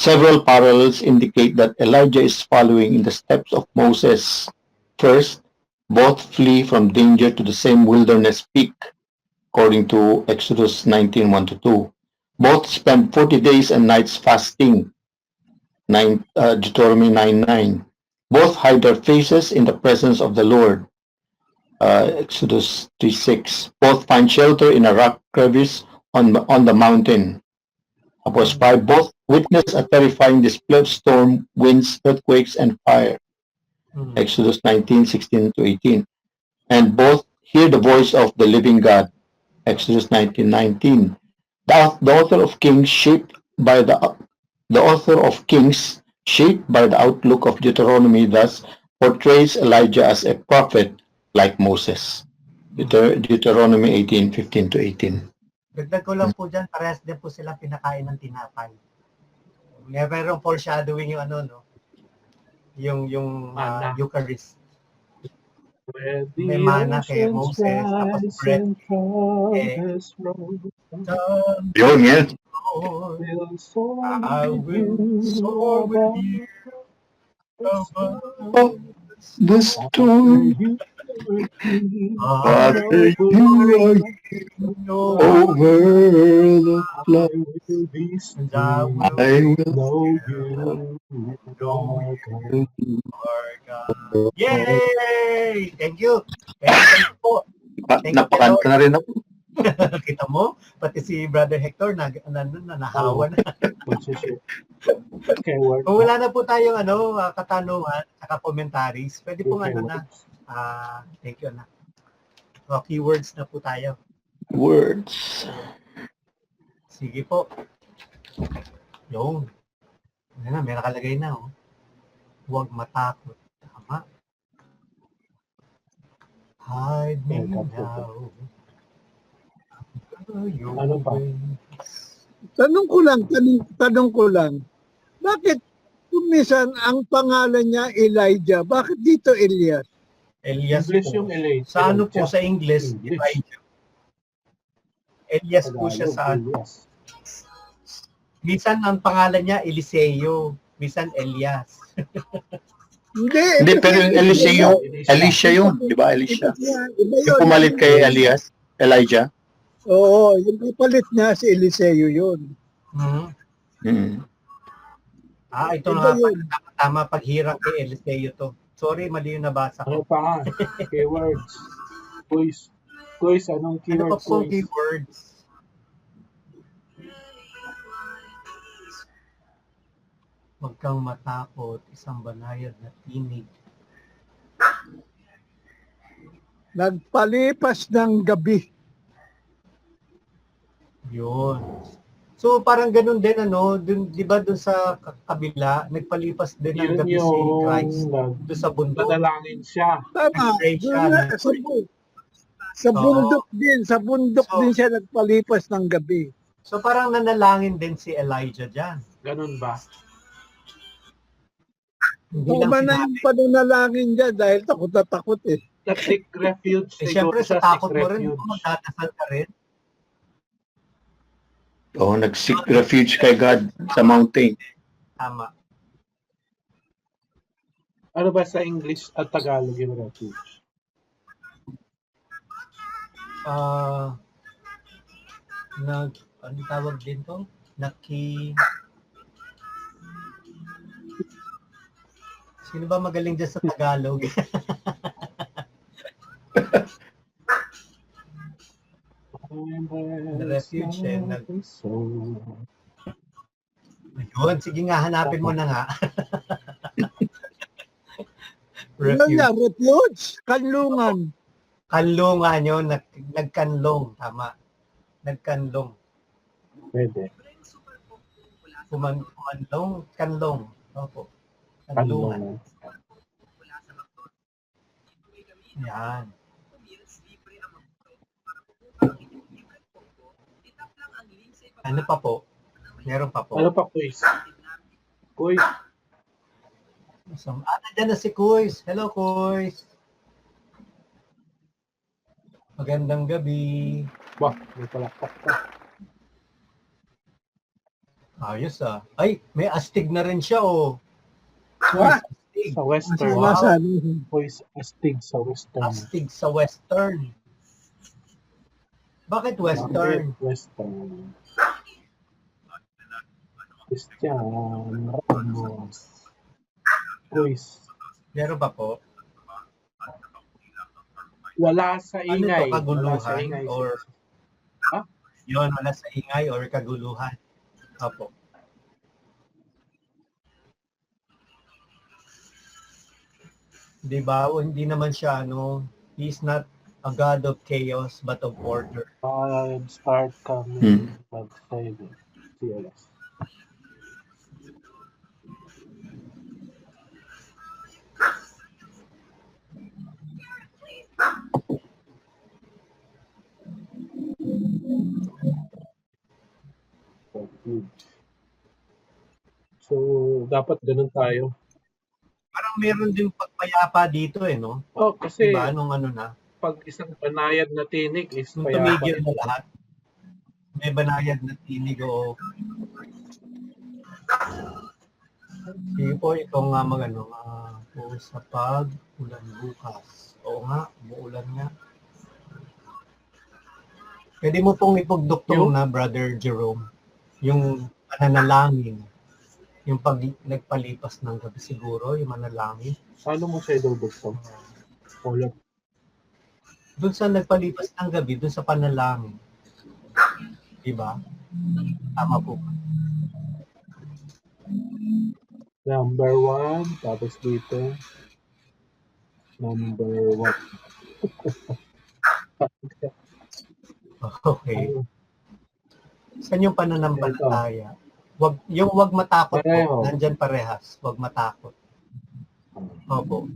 Several parallels indicate that Elijah is following in the steps of Moses. First, both flee from danger to the same wilderness peak, according to Exodus 19:1-2. Both spend 40 days and nights fasting, Deuteronomy 9:9. Both hide their faces in the presence of the Lord, Exodus 3:6. Both find shelter in a rock crevice on the mountain. Verse 5. Both witness a terrifying display of storm, winds, earthquakes, and fire. Exodus 19:16-18. And both hear the voice of the living God. Exodus 19:19. The author of Kings, shaped by the outlook of Deuteronomy, thus portrays Elijah as a prophet like Moses. Deuteronomy 18:15-18. Dagdag ko lang po dyan, parehas din po silang pinakain ng tinapay. Merong foreshadowing yung yung Mana. Eucharist. Where May the mana kay oceans Moses, tapos rise bread. and waters flow, Yun, yan. Lord, will soar I with will you soar with above you above Oh, the storm after you are over the flood. I will be And still. I will I will Know you, know God. our God. Yay! Thank you. Thank you po. Napakanta na rin ako. Kita mo, pati si Brother Hector nahawa na. Okay, word. Kung wala na po tayong katanungan at commentaries, pwede pong Okay, thank you na. Keywords na po tayo. Words. Sige po. Yung. May nakalagay na. Huwag matakot. Tama. Hide me now. Ano pa? Tanong ko lang, bakit kumisan ang pangalan niya Elijah? Bakit dito Elias? Elias English po. yung Elijah. Sa ano po sa English? English. Elijah. Elias po siya sa Elias. Minsan ang pangalan niya Eliseo, minsan Elias. Hindi, pero yung Elisha yun. Di ba, Elisha? Iba Yung pumalit kay Elijah. Oo, yung kapalit niya si Eliseo yun. Hmm. Ito Iba nga yun. tama paghirang kay Eliseo to. Sorry, mali yung nabasa Ano ko. pa? Keywords. Quiz, anong Ano pa keywords? po keywords? Huwag kang matakot, isang banayad na tinig. Nagpalipas ng gabi. Yun. So parang ganun din dun, 'di ba dun sa kabila, nagpalipas din ng Yun gabi si Christ yung doon sa bundok. nadalangin siya. Tama. Nag-pray siya, Doon na, nag-pray. sa bundok din. Sa bundok So- din siya nagpalipas ng gabi. So parang nanalangin din si Elijah diyan. Ganun ba? Hindi Tama lang na sinabi. yung pananalangin dyan dahil takot na takot eh. Nag-seek refuge. Siyempre sa siguro siya, takot seek mo rin, refuge. magdadasal ka rin. Nag-seek refuge kay God sa mountain. Tama. Ano ba sa English at Tagalog yung refuge? Ano tawag din to? Sino ba magaling dyan sa Tagalog? Refuge. refuge. So, Yun, sige nga, hanapin mo na nga. Ano Refuge. niya? Refuge? Kanlungan. Kanlungan yun, nagkanlong. Tama. Nagkanlong. pwede. Kumanlong, kanlong. Opo. Kanlungan. Kanlungan. Yan. Ano pa po? Meron pa po. Ano pa, quiz? Quiz. Nandiyan na si Kuys. Hello, Kuys. Magandang gabi. Bah, may palakpak ka. Ayos ah. Ay, may astig na rin siya oh. What? Astig. Sa Western. Wow. Nasaan? Quiz astig sa Western. Astig sa Western. Bakit Western? Bakit Western. Christian Ramos. Quiz. Meron ba po? Wala sa Ano ingay. to, kaguluhan? Wala sa ingay. Or yun, wala sa ingay or kaguluhan. Opo. Di ba? O, hindi naman siya, he's not a God of chaos but of order. Start coming. Mag-save. CLS. So, dapat ganun tayo. Parang meron din pagpayapa dito no? Oh, kasi Diba? Nung na, pag isang banayad na tinig is nung payapa. tumigil na lahat, may banayad na tinig o sige po, ikaw nga po sa pag-ulan bukas. Oo nga, umuulan nga. Pwede mo pong ipagduktong na, Brother Jerome, yung pananalangin, yung pag nagpalipas ng gabi siguro, yung manalangin. Paano mo siya idudugtong? Ulit. Doon sa nagpalipas ng gabi, doon sa panalangin. Diba? Tama po. Number 1, tapos dito. Number 1. Okay. Saan yung pananampalataya? Wag matakot Pareho. po. Nandyan parehas. Wag matakot. Opo.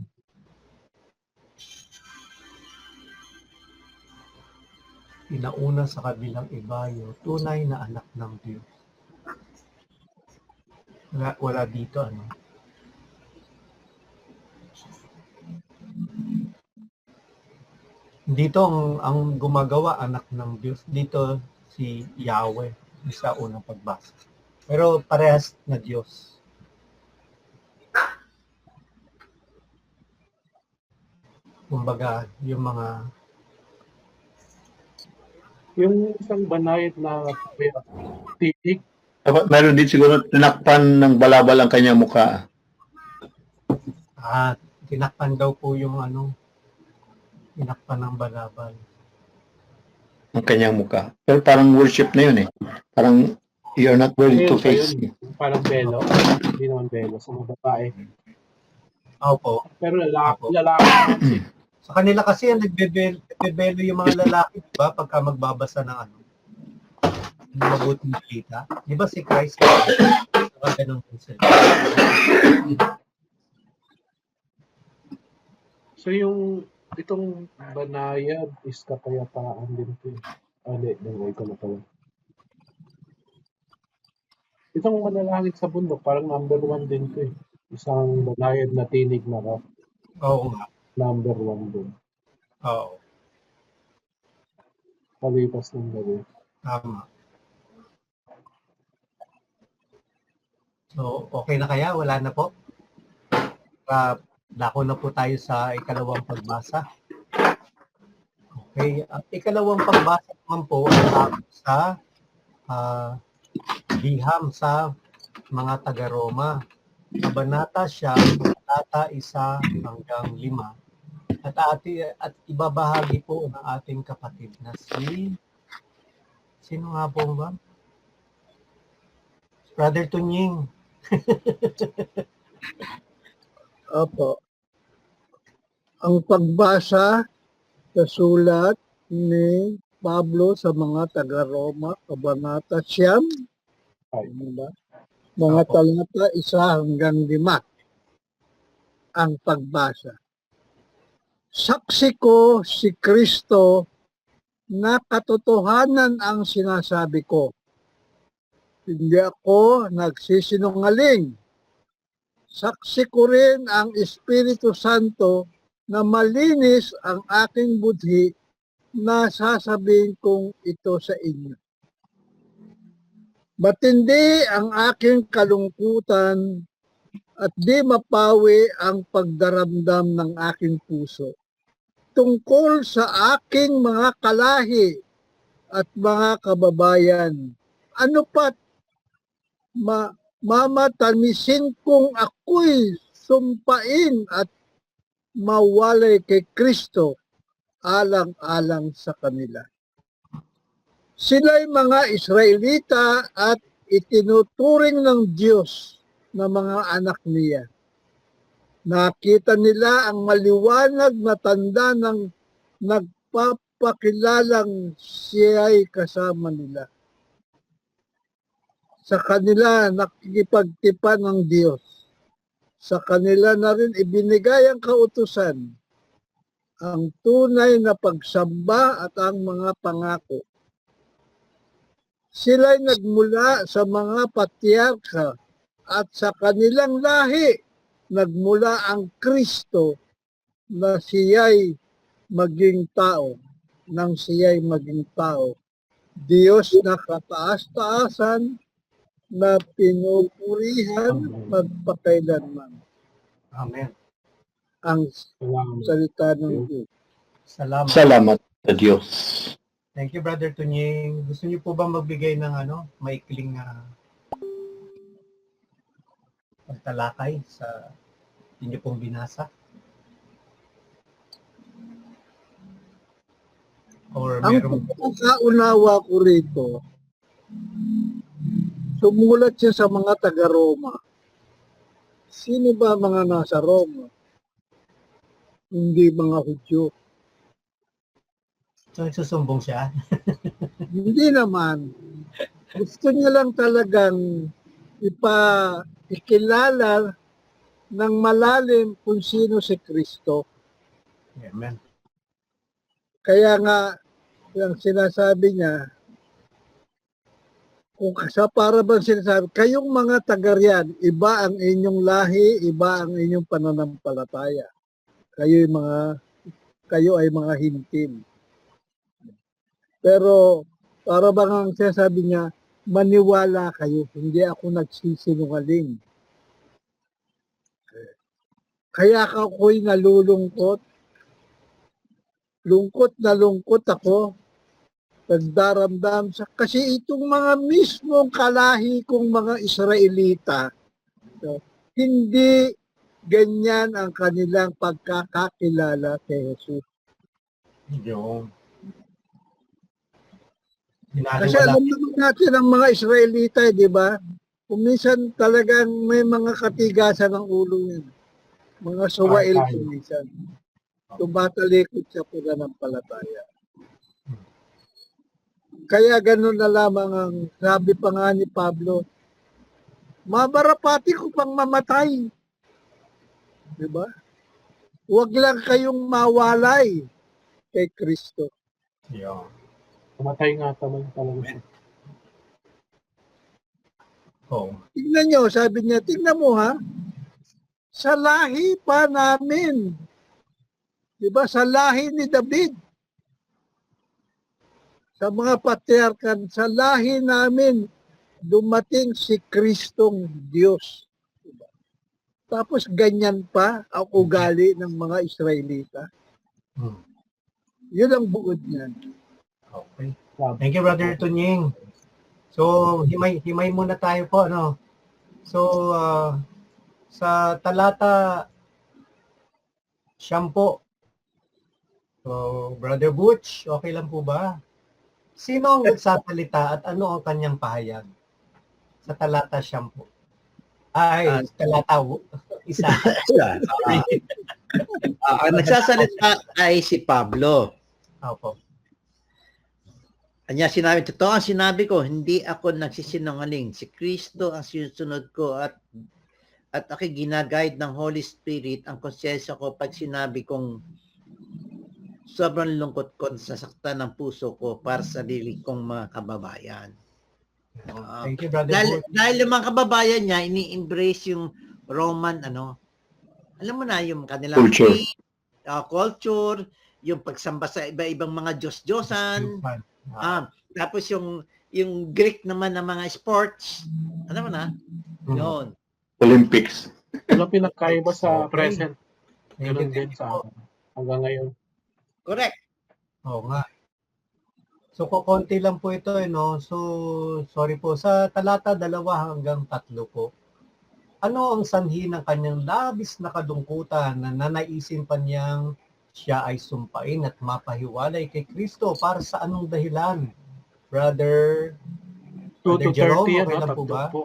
Pinauna sa kabilang ibayo, tunay na anak ng Diyos. Wala dito, Dito ang gumagawa, anak ng Diyos. Dito si Yahweh, sa unang pagbasa. Pero parehas na Diyos. Kumbaga, yung isang banayad na tinig, Dapat meron din siguro tinakpan ng balabal ang kanyang mukha. tinakpan daw po yung tinakpan ng balabal. Ang kanyang mukha. Pero parang worship na yun eh. Parang you're not worthy to ayun pa face yun. me. Parang belo. Hindi naman belo. Sa mga babae. Opo. Pero lalaki. Sa kanila kasi nagbebelo yung mga lalaki, di ba? Pagka magbabasa ng mabuting balita. Di ba si Christ? Ganun din sila. So itong banayad is kapayapaan din po. Hindi, nangay ko na pala. Itong manalangin sa bundok, parang number 1 din ko eh. Isang banayad na tinig na rap. Oo nga. Number 1 din. Oo. Palipas ng gabi. Tama. So, okay na kaya? Wala na po? Dako na po tayo sa ikalawang pagbasa. Okay. Ang ikalawang pagbasa naman po ay sa liham sa mga taga-Roma. Kabanata siya, talata 1 hanggang 5. At ibabahagi po ng ating kapatid na si Sino nga po ba? Brother Tunying. Opo. Ang pagbasa sa sulat ni Pablo sa mga taga-Roma, Kabanata 9, diba? Mga Opo. talata 1 hanggang 5 ang pagbasa. Saksi ko si Kristo na katotohanan ang sinasabi ko. Hindi ako nagsisinungaling. Saksi ko rin ang Espiritu Santo na malinis ang aking budhi na sasabihin kong ito sa inyo. Matindi ang aking kalungkutan at di mapawi ang pagdaramdam ng aking puso tungkol sa aking mga kalahi at mga kababayan. Ano pat mamatamisin kong ako'y sumpain at mawalay kay Kristo alang-alang sa kanila. Sila'y mga Israelita at itinuturing ng Diyos na mga anak niya. Nakita nila ang maliwanag na tanda ng nagpapakilalang siya'y kasama nila. Sa kanila nakikipagtipan ng Diyos. Sa kanila na rin ibinigay ang kautusan, ang tunay na pagsamba at ang mga pangako. Sila'y nagmula sa mga patriarka at sa kanilang lahi nagmula ang Kristo na siya'y maging tao, nang siya'y maging tao. Diyos na kataas-taasan na pinupurihan magpakailanman. Amen. Ang Salamat. salita ng Diyos. Salamat. Salamat sa Diyos. Thank you, Brother Tunying. Gusto niyo po ba magbigay ng maikling pagtalakay sa inyo pong binasa? Or Ang meron pagkakaunawa ko rito, sumulat siya sa mga taga-Roma. Sino ba mga nasa Roma? Hindi mga Hudyo. so, nagsusumbong siya? Hindi naman. Gusto niya lang talagang ikilala ng malalim kung sino si Kristo. Amen. Kaya nga, yung sinasabi niya, kung sa para bang sinasabi, kayong mga taga-riyan, iba ang inyong lahi, iba ang inyong pananampalataya. Kayo ay mga hintin. Pero para bang ang sinasabi niya, maniwala kayo, hindi ako nagsisinungaling. Kaya ako'y nalulungkot. Lungkot na lungkot ako. Nagdaramdam sa kasi itong mga mismong kalahi kong mga Israelita, hindi ganyan ang kanilang pagkakakilala kay Jesus. Yung Kasi alam naman natin ang mga Israelita, di ba? Kung minsan talagang may mga katigasan ng ulo yan. Mga suwail kung minsan. Tumatalikod sa pananampalataya. Kaya ganun na lamang ang sabi pa nga ni Pablo, mabarapati ko pang mamatay. Di ba? Huwag lang kayong mawalay kay Kristo. yung Pumatay nga naman talaga siya. oh, Tingnan nyo, sabi niya, tingnan mo ha, sa lahi pa namin. Di ba? Sa lahi ni David. Sa mga patriarkan, sa lahi namin, dumating si Kristong Diyos. Diba? Tapos ganyan pa ang ugali ng mga Israelita. Yun ang buod niyan. okay. Thank you, Brother Tunying. So, himay muna tayo po, no? So, sa talata 10, so, Brother Butch, okay lang po ba? Sino ang nagsasalita at ano ang kanyang pahayag? Sa talata 10. Ay, talata 1. Ang nagsasalita ay si Pablo. Opo. Kanya sinabi, totoo ang sinabi ko, hindi ako nagsisinungaling. Si Kristo ang sinusunod ko at ako ginaguide ng Holy Spirit ang konsensya ko pag sinabi kong sobrang lungkot ko nasasaktan ng puso ko para sa sarili kong mga kababayan. Thank you, Brother Butch. Dahil yung mga kababayan niya, ini-embrace yung Roman, alam mo na, yung kanilang Culture. faith, culture, yung pagsamba sa iba-ibang mga Diyos-Diyosan, tapos yung Greek naman ng mga sports, alam mo na, yun. Olympics. Wala pinagkaiba sa Okay. present. Thank Ganun you, din sa hanggang ngayon. Correct. Oo nga. So, konti lang po ito, no? So, sorry po. Sa talata 2 hanggang 3 po, ano ang sanhi ng kanyang labis na kadungkutan na nanaisin pa niyang siya ay sumpain at mapahiwalay kay Kristo para sa anong dahilan? Brother 2 to Jerome, 30 yan, okay lang tatlo po ba? po.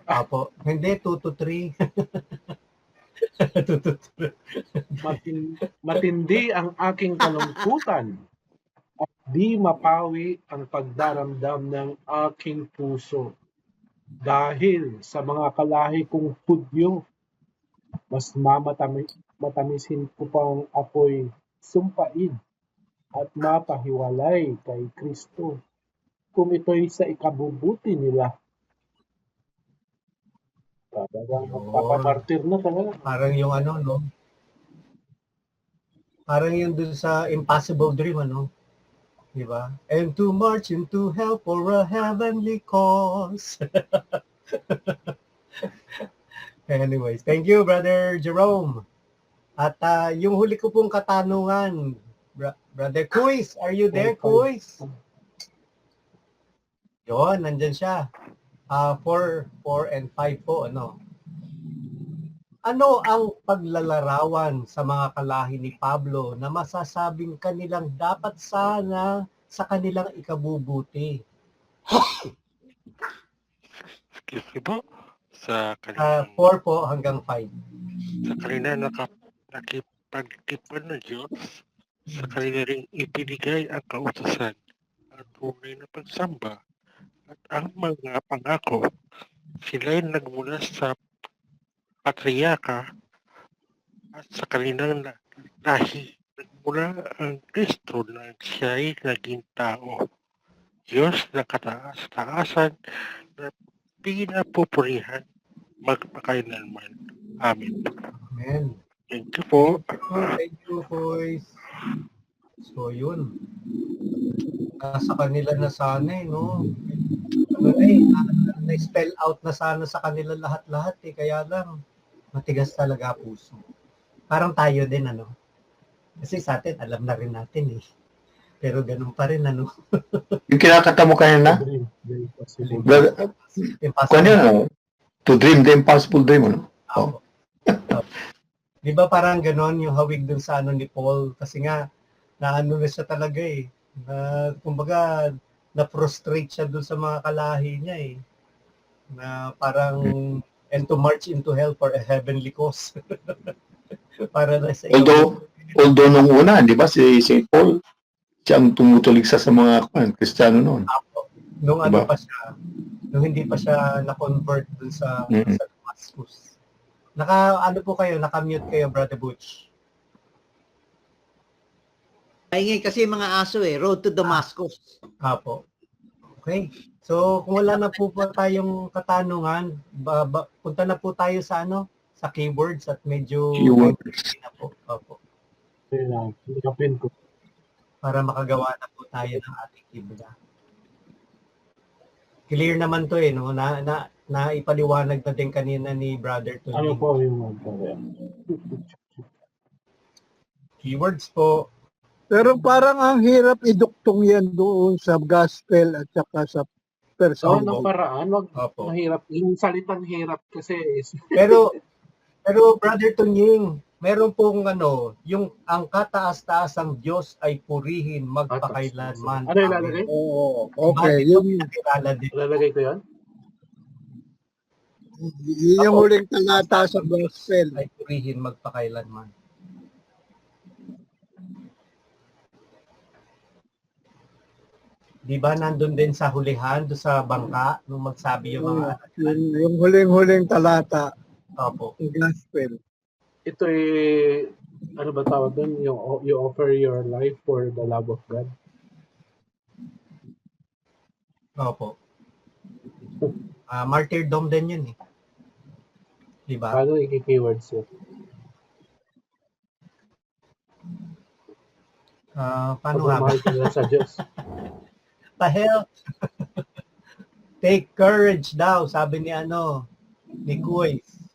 Apo. Hindi, 2 to 3. 2 to 3. Matindi ang aking kalungkutan at di mapawi ang pagdaramdam ng aking puso. Dahil sa mga kalahi kong Hudyo, mas matamisin ko pang ako'y sumpain at mapahiwalay kay Kristo kung ito'y sa ikabubuti nila. Talagang magpapamartir na talaga. Parang yung no? Parang yung dun sa Impossible Dream, Di ba? And to march into hell for a heavenly cause. Anyways, thank you, Brother Jerome. At yung huli ko pong katanungan, Brother Kuis, are you there, Kuis? Yun, nandyan siya. 4 and 5 po, Ano ang paglalarawan sa mga kalahi ni Pablo na masasabing kanilang dapat sana sa kanilang ikabubuti? Excuse me po. Sa kanilang 4 po hanggang 5. sa kanila nakipagtipan ng Diyos, sa kanila ring ibinigay ang kautusan at tunay na pagsamba at ang mga pangako. Sila'y nagmula sa patriarka at sa kanilang lahi. Nagmula ang Kristo na siya'y naging tao. Diyos na kataas-taasan na pinapupurihan magpakailanman. Amen. Amen. Thank you po. Thank you, boys. So, yun. Sa kanila na sana, no? Na-spell out na sana sa kanila lahat-lahat, Kaya lang, matigas talaga puso. Parang tayo din, Kasi sa atin, alam na rin natin, Pero ganun pa rin, Yung kinakanta mo kanina, Very possible. Impossible. to dream the impossible dream, Opo. Di ba parang ganon yung hawig dun sa ni Paul? Kasi nga, naano na siya talaga kumbaga, na-frustrate siya dun sa mga kalahi niya Na parang, and to march into hell for a heavenly cause. Para na sa Although nung una, di ba, si St. Paul, siya ang tumutuligsa sa mga Kristiyano noon. Nung Diba? pa siya, nung hindi pa siya na-convert dun sa Damascus. Po kayo, naka-mute kayo, Brother Butch. Ay kasi mga aso Road to Damascus. Apo. Okay. So, kung wala na po tayong katanungan, punta na po tayo sa sa keywords at medyo Keywords. na po. Opo. Kapin ko. Para makagawa na po tayo ng ating kibla. Clear naman to no? Na ipaliwanag na din kanina ni Brother Tony. Ano po yung Keywords po. Pero parang ang hirap iduktong yan doon sa gospel at saka sa personal. ng paraan, wag Opo. mahirap. Yung salitang hirap kasi is Pero Brother Tunying, meron pong yung ang kataas-taasang Diyos ay purihin magpakailanman. Ano ilalagay? Oo, okay. Yung Ilalagay ko yun? yung huling talata sa gospel. ay purihin magpakailanman. Di ba nandun din sa hulihan, doon sa bangka, nung magsabi yung mga Yung huling-huling talata opo. ng gospel. Ito ano ba tawag doon? You offer your life for the love of God. Opo. Martyrdom din yun eh. Di ba? Paano i-keywords yun? Paano nga ba? Pagmamahal ka nila sa Diyos. The hell? Take courage daw, sabi ni ni Kuwais.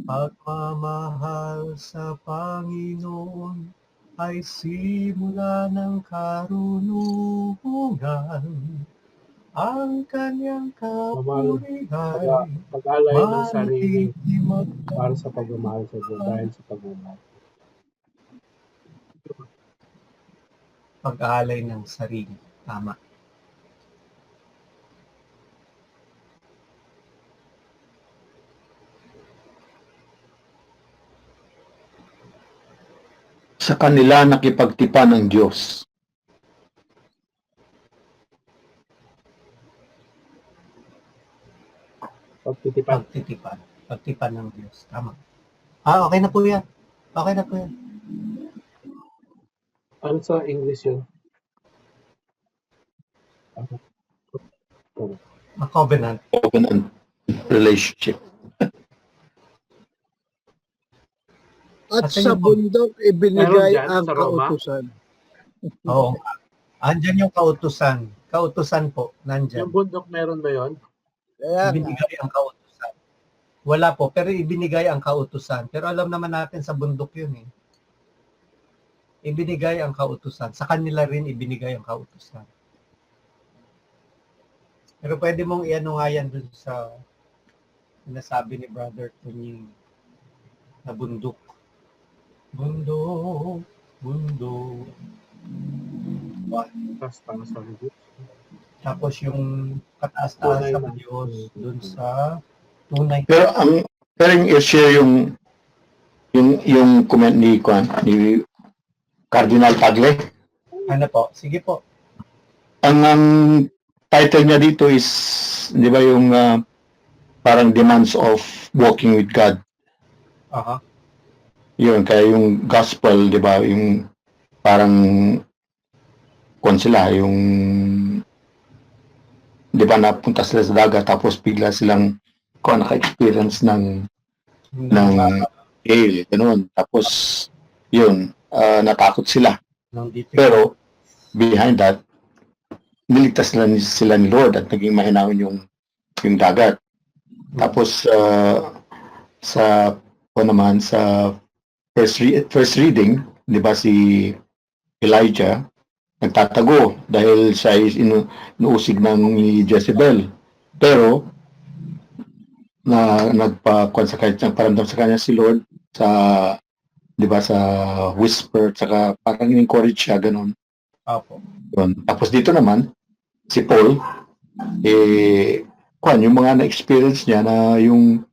Pagmamahal sa Panginoon ay simula ng karunungan. Ang kanyang kapurihan Pag-alay ng sarili maligimag para sa pagmamahal sa Diyos dahil sa pagmamahal. pag-aalay ng sarili. Tama. Sa kanila nakipagtipan ng Diyos. Pagtitipan. Pagtipan ng Diyos. Tama. Okay na po yan. Okay na po yan. Ano sa English yun? A covenant. Covenant relationship. At Kasi sa yung- bundok ibinigay Meron dyan ang sa Roma? kautusan. Oo. Andyan yung kautusan. Kautusan po, nandyan. Yung bundok meron ba yun? Kaya nga, Ibinigay ang kautusan. Wala po, pero ibinigay ang kautusan. Pero alam naman natin sa bundok yun eh. Ibinigay ang kautusan. Sa kanila rin ibinigay ang kautusan. Pero pwede mong iano nga yan dun sa sinasabi ni Brother Tunying na bundok. Bundok, bundok. Taas-taas sa Diyos. Tapos yung kataas-taas Tunay sa na. Diyos dun sa tunay. Pero yung i-share yung comment ni Cardinal Tagle. Ano po? Sige po. Ang title niya dito is, di ba yung parang demands of walking with God. Aha. Yun, kaya yung gospel, di ba, yung parang kung sila, yung di ba napunta sila sa dagat tapos bigla silang naka-experience ng hail, ganun. Tapos yun, natakot sila. Pero behind that, niligtas sila ni Lord at naging mahinahon yung dagat. Tapos sa first reading, 'di ba si Elijah nagtatago dahil siya ay inuusig ng Jezebel. Pero nagpakuan sa kanya, paramdam sa kanya si Lord sa 'di ba sa whisper, saka parang in-encourage siya ganun. Opo. Yun. Tapos dito naman si Paul yung mga na-experience niya na yung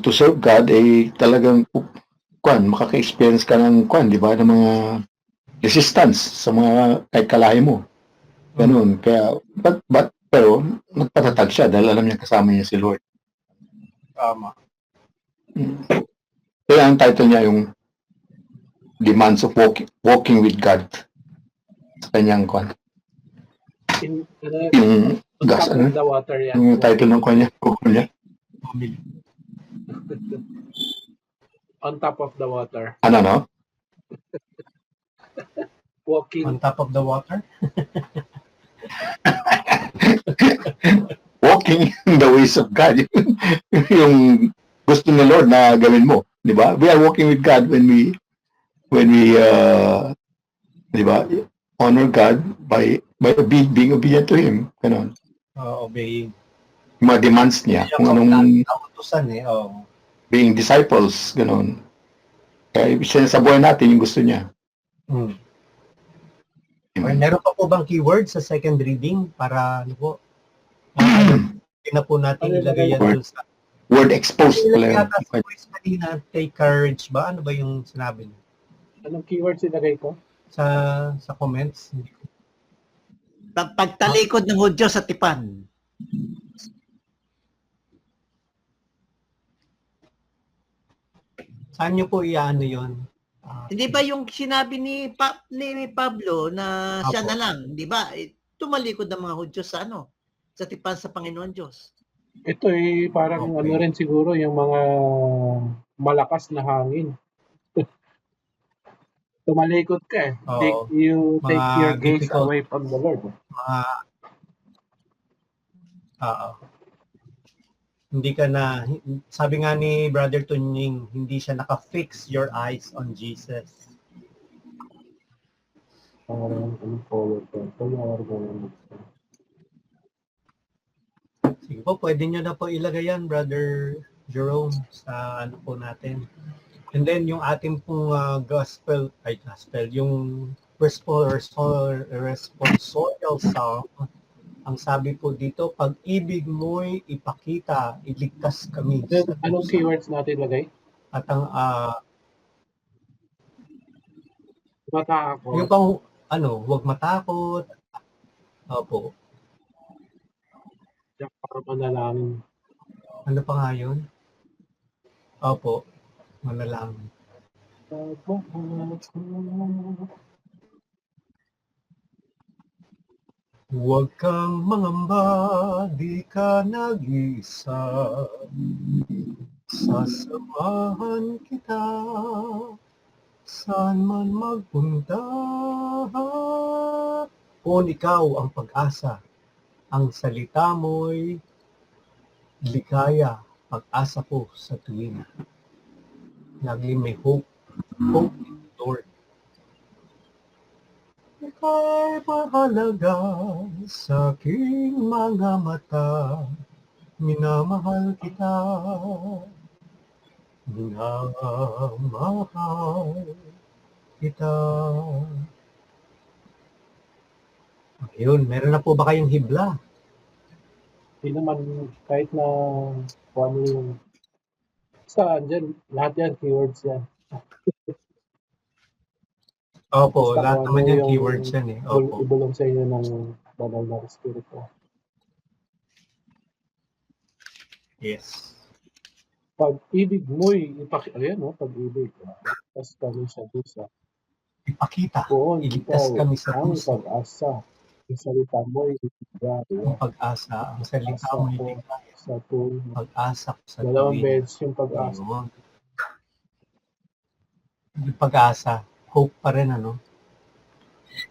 to serve God talagang makaka-experience ka ng di ba, ng mga resistance sa mga kahit kalahi mo. Ganun. Kaya pero nagpatatag siya dahil alam niya kasama niya si Lord. Tama. Kaya ang title niya yung Demands of Walking with God. Sa kanyang yung gas, Top of the water yan. yung title ng kanya. On top of the water. Ano? Walking. On top of the water? Walking in the ways of God. Yung gusto ng Lord na gawin mo, di ba? We are walking with God when we di ba, honor God by being obedient to Him. Ganun. Obeying. Yung mga demands niya. Kung anong Kautusan eh. Oh. being disciples, ganun. Kaya siya sa buhay natin yung gusto niya. Hmm. Or Amen. meron pa po bang keyword sa second reading para ano po? Hindi na po natin ilagay yan dun sa... Word exposed Ilagay pala. yata sa voice kanina, take courage ba? Ano ba yung sinabi niyo? Anong keywords ilagay ko? Sa comments? Pagtalikod ng Hudyo sa tipan. Saan niyo po iano yun? Hindi ba yung sinabi ni Pablo na siya Apo. na lang, di ba? Tumalikod ng mga Hudyo sa sa tipan sa Panginoon Diyos. Ito parang Okay. ano rin siguro yung mga malakas na hangin. Tumalikod ka eh. Oo. Take Mga your gaze difficult. away from the Lord. Mga... Hindi ka na, sabi nga ni Brother Tunying, hindi siya naka-fix your eyes on Jesus. Parang anong forward ko. Sige po, pwede nyo na po ilagay yan, Brother Jerome, sa ano po natin. And then yung ating pong yung responsorial song, ang sabi po dito, pag-ibig mo'y ipakita, iligtas kami. Then, sa anong dusa. keywords natin ilagay? At ang, Matakot. yung pang, huwag matakot. Opo. Diyan para manalangin. Ano pa nga yun? Opo. Manalangin. Huwag kang mangamba, di ka nag-isa. Sasamahan kita, saan man magpunta. Kung ikaw ang pag-asa, ang salita mo'y ligaya, pag-asa ko sa tuwina. Lagi may hope in the Lord. Ika'y mahalaga sa aking mga mata, minamahal kita, minamahal kita. Ayun, meron na po ba kayong hibla? Hindi naman, kahit na kung ano yung saan dyan, lahat yan, keywords yan. Opo, Basta lahat kung naman ano yan yung keywords yan eh. Opo. ibulong sa inyo ng banal na Espiritu. Yes. Pag-ibig mo'y ayan pag-ibig. Tapos kami sa dusa. Ipakita, Poon, iligtas ikaw kami sa ang puso. pag-asa. Yung salita mo'y ligaya. Ang pag-asa, ang salita Asa mo'y ko ligaya. sa tuwing. Pag-asa ko sa Dalawang tuwina. beses yung pag-asa. Ayun. Yung pag-asa, hope pa rin ano.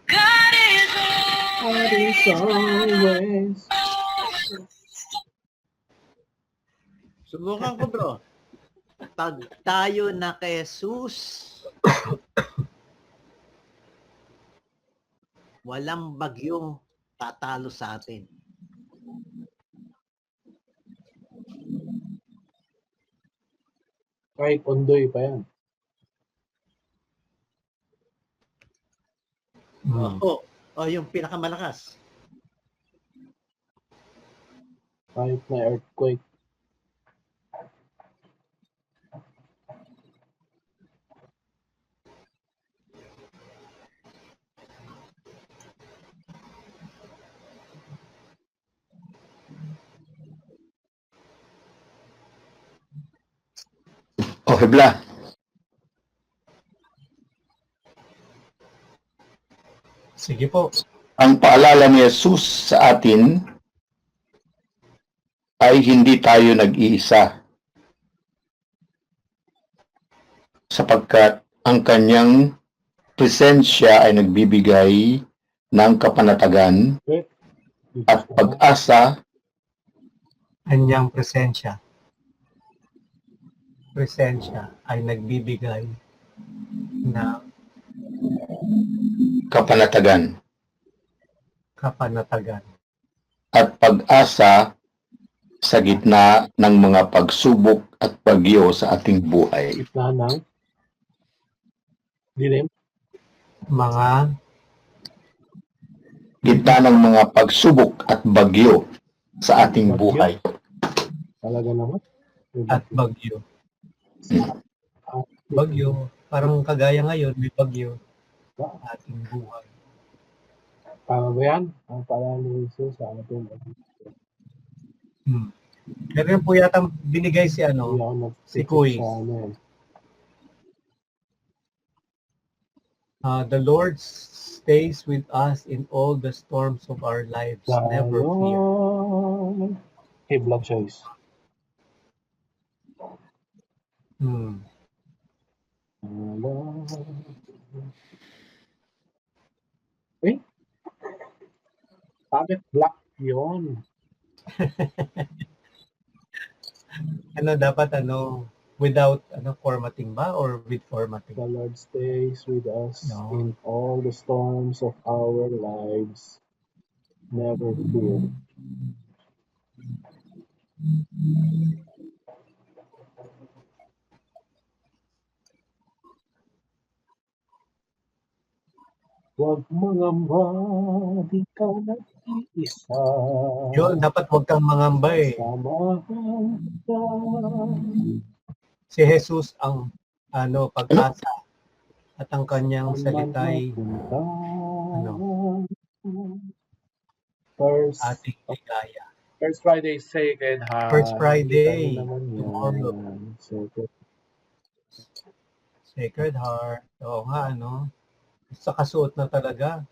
God is always. Subukan ko, bro. Pag tayo na kay Jesus, walang bagyong tatalo sa atin. Kahit ondoy pa yan. O yung pinakamalakas. Kahit na earthquake. O hibla. Sige po. Ang paalala ni Jesus sa atin ay hindi tayo nag-iisa. Sapagkat ang kanyang presensya ay nagbibigay ng kapanatagan at pag-asa Kanyang presensya ay nagbibigay ng kapanatagan kapanatagan at pag-asa sa gitna ng mga pagsubok at bagyo sa ating buhay. Gitna ng dilim. Mga Gitna ng mga pagsubok at bagyo sa ating Bagyo? buhay. Talaga naman. at bagyo. Bagyo. Parang kagaya ngayon, may bagyo sa ating buhay. Tama ba yan? Ang paalala ni Jesus sa ating Meron po yata binigay si Hindi ako si nag-ticket Kuy. sa ano eh. The Lord stays with us in all the storms of our lives. Never fear. Lord. Hey, blood choice. Hmm. Eh? Bakit black yun? Dapat without formatting ba or with formatting? The Lord stays with us No. in all the storms of our lives. Never fear. Huwag mangamba, di ka nag-iisa. Yun, dapat huwag kang mangamba eh. Samahan ka. Si Jesus ang pag-asa at ang kanyang salita'y First, ating ligaya. First Friday, Sacred Heart. First Friday, Ano naman yan? tomorrow. Sacred. Sacred Heart. Oo nga, sa kasuot na talaga.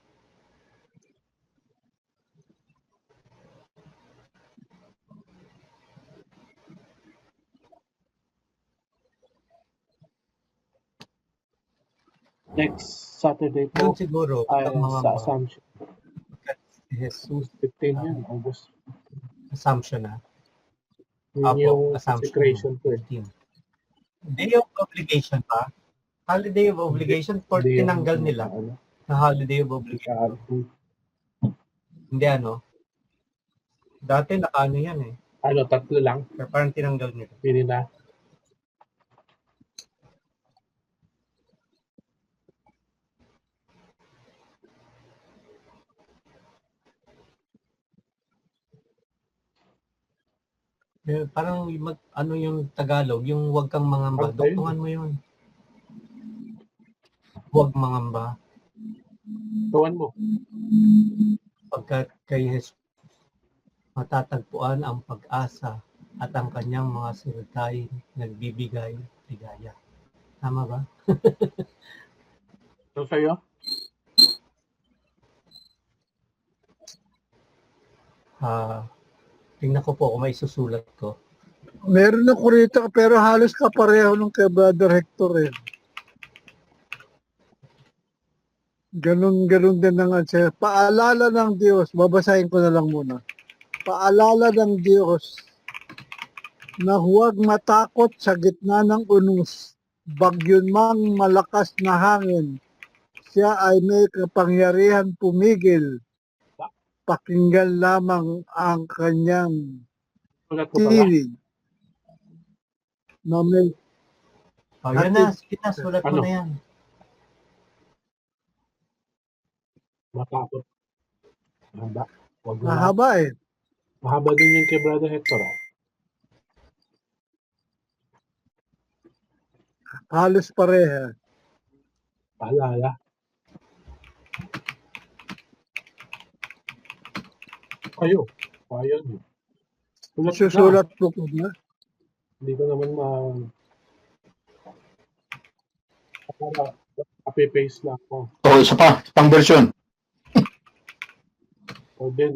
Next Saturday Yun po siguro, ay ang mga sa Assumption. si Jesus, 15 yan, August. assumption na. Yun Apo, yung assumption. consecration po. 15. Day of obligation pa? Holiday of obligation, for Hindi yan, tinanggal nila na holiday of obligation. Hindi Dati nakaano yan eh. Tatlo lang. Pero parang tinanggal nila. Pili na. Parang yung Tagalog, yung huwag kang mangamba. Ano yun? Duktungan mo yun. Huwag mangamba. Tuwan mo. Pagkat kay Jesus matatagpuan ang pag-asa at ang kanyang mga salita'y nagbibigay ligaya. Tama ba? So sa'yo? Tingnan ko po kung may susulat ko. Meron ako rito pero halos kapareho nung kay Brother Hector eh. Ganun din ang answer. Paalala ng Diyos, babasahin ko na lang muna. Paalala ng Diyos na huwag matakot sa gitna ng unos, bagyon mang malakas na hangin. Siya ay may kapangyarihan pumigil. Pakinggan lamang ang kanyang Sulat ko pala. tinig na may Yan na, sige na, sulat mo Ano? na yan. Matakot. Mahaba. Wag na. mahaba eh. Mahaba din yung kay Brother Hector. Halos pareha. Paalala. Kayo. Kaya nyo. Sulat ko na. Susulat ko na. Hindi ko naman para copy-paste lang ako. O, isa pa, pang version. O din.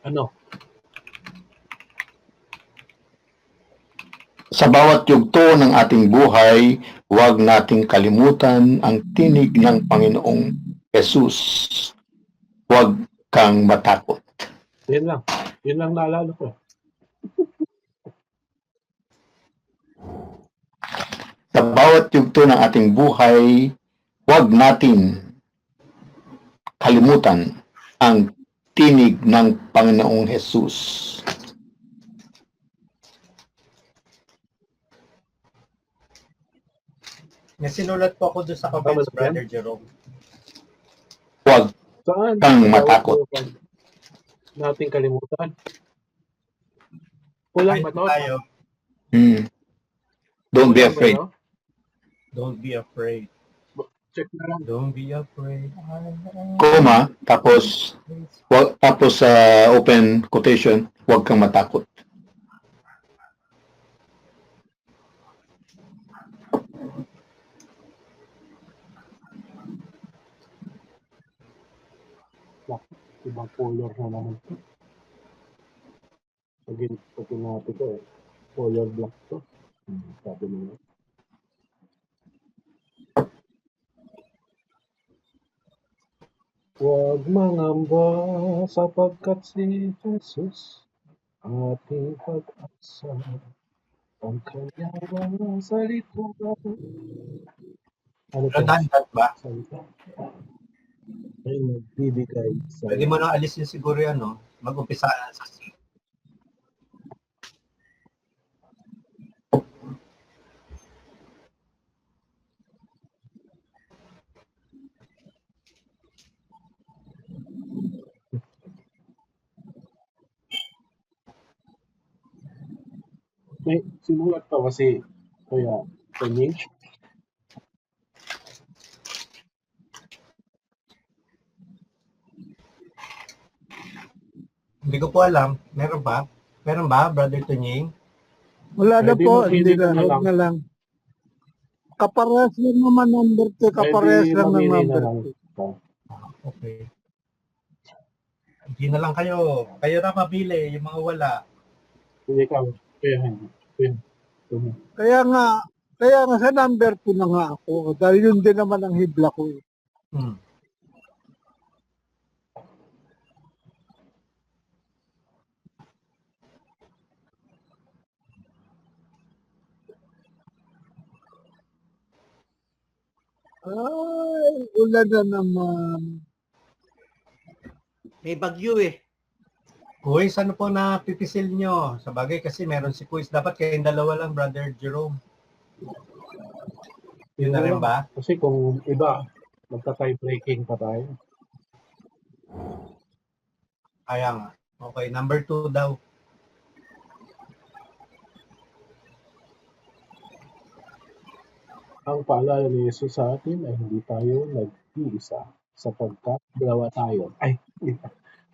Ano? Sa bawat yugto ng ating buhay, huwag nating kalimutan ang tinig ng Panginoong Jesus. Huwag kang matakot. Yan lang. Yun lang naalala ko. Sa bawat yugto ng ating buhay, huwag natin kalimutan ang tinig ng Panginoong Jesus. May sinulat po ako doon sa Tama comments, na yan? Brother Jerome. Huwag Saan? kang Sa matakot. huwag nating kalimutan. Kulang ba to? Tayo, Don't be Kulang ba afraid. to? don't be afraid. Check na lang. Don't be afraid. Comma, tapos sa open quotation, huwag kang matakot. Ibang color na naman. Pag natin ko eh. Color black to. Sabi nila. Huwag mangamba sapagkat si Jesus ating pag-asa. Ang kanyang mga salita. Ano to? Redundant ba? Salita. Ay nagbibigay sa Pwede mo nang alisin siguro yan, no? Mag-umpisa na sa C. may sinulat pa kasi kaya Tonying. Hindi ko po alam. Meron ba? Meron ba, Brother Tunying? Wala na Pwede po, mo hindi edit na, na huwag lang. na lang. Kaparehas lang naman number 2, kaparehas Pwede lang ng mamili na number lang. 2. Okay. Hindi na lang kayo. Kayo na mabili, yung mga wala. Hindi ka. Kaya. Kaya nga sa number 2 na nga ako, dahil yun din naman ang hibla ko. Eh. Hmm. Ay, ulan na naman. May bagyo eh. Quiz, ano po na pipisil nyo? Sa bagay kasi meron si quiz. Dapat kayong dalawa lang, Brother Jerome. Yun na rin ba? Kasi kung iba, magka-tie breaking pa tayo. Kaya nga. Okay, number 2 daw. Ang paalala ni Jesus sa atin ay hindi tayo nag-iisa sapagkat dalawa tayo.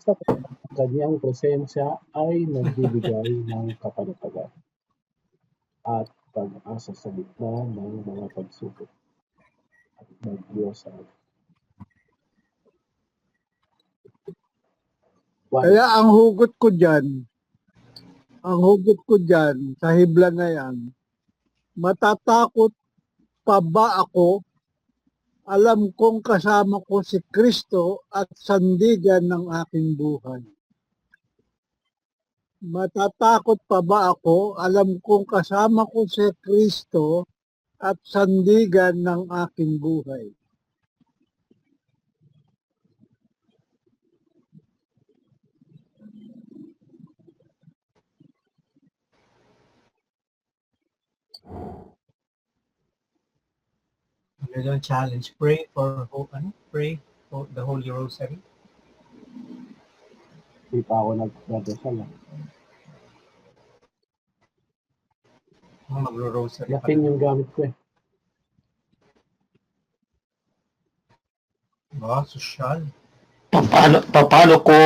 Sapagkat ang kanyang presensya ay nagbibigay ng kapanatagan at pag-asa sa gitna ng mga pagsubok at mag-Diyos sa atin. Kaya ang hugot ko dyan sa hibla na yan, matatakot pa ba ako? Alam kong kasama ko si Kristo at sandigan ng aking buhay. Matatakot pa ba ako? Alam kong kasama ko si Kristo at sandigan ng aking buhay. Ano yung challenge? Pray for the Holy Rosary. Hindi pa ako nagdadasal. Magro-rosary pa. Laking yung gamit ko eh. Social. Paano ko,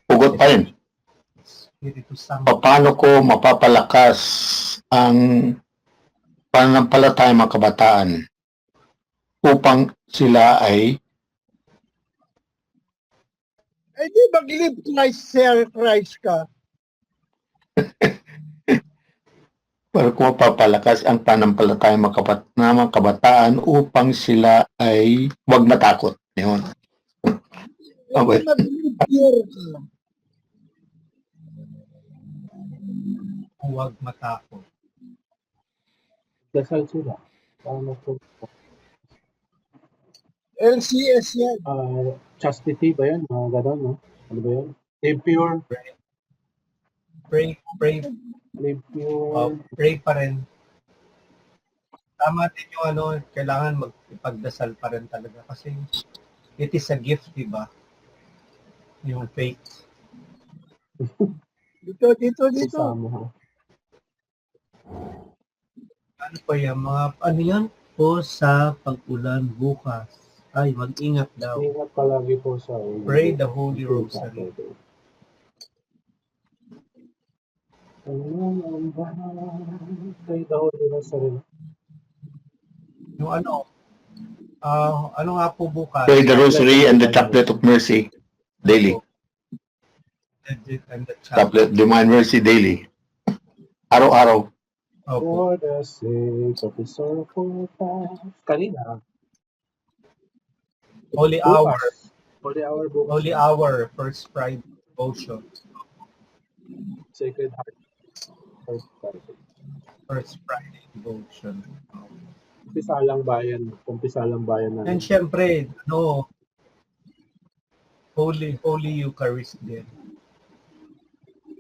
hugot pa rin, Spiritu Santo. paano ko mapapalakas ang pananampalataya mga kabataan upang sila ay Di mag-live Christ, share Christ ka. para ko mapapalakas ang pananampalataya mga kabataan upang sila ay huwag matakot. Yun. Okay. Di mag-live share ka. Huwag matakot. Dasal sila. Paano po? LCS yan. Chastity ba yan? Mga gano'n, no? Ano ba yun? Live pure. Pray, Live pure. pray pa rin. Tama din yung ano, kailangan magpagdasal pa rin talaga kasi it is a gift, di ba? Yung faith. Dito. Isama ha. Ano pa yan? Ano yan? Po sa pag-ulan bukas. Ay, mag-ingat daw. Ingat palagi po sa Pray the Holy Rosary. Pray the Holy Rosary. Yung ano, ano nga po bukas? Pray the Rosary and the Chaplet of Mercy daily. And the Chaplet, Divine Mercy daily. Araw-araw. Opo. For the sake of the sorrowful past. Kanina. Holy Hour. Holy Hour bukas. Holy Hour, First Friday devotion. Sacred Heart. First Friday. First Friday devotion. Kumpisalang bayan na. And syempre, no, Holy Eucharist din.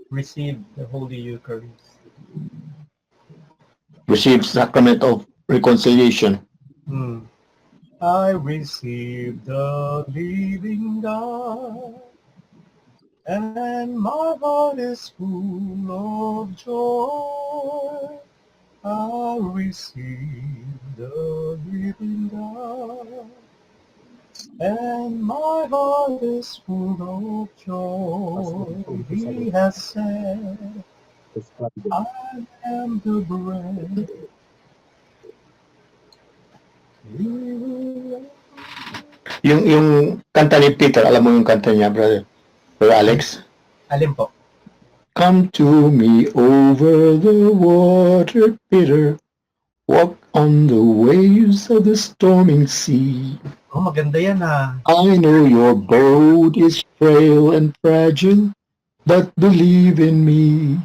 Receive the Holy Eucharist. Receive sacrament of reconciliation. I receive the living God, and my heart is full of joy. I receive the living God, and my heart is full of joy. He has said, First Friday. I am the bread. Yung kanta ni Peter, alam mo yung kanta niya, brother Alex? Alin po? Come to me over the water, Peter. Walk on the waves of the storming sea. Oh, maganda yan ah. I know your boat is frail and fragile, but believe in me.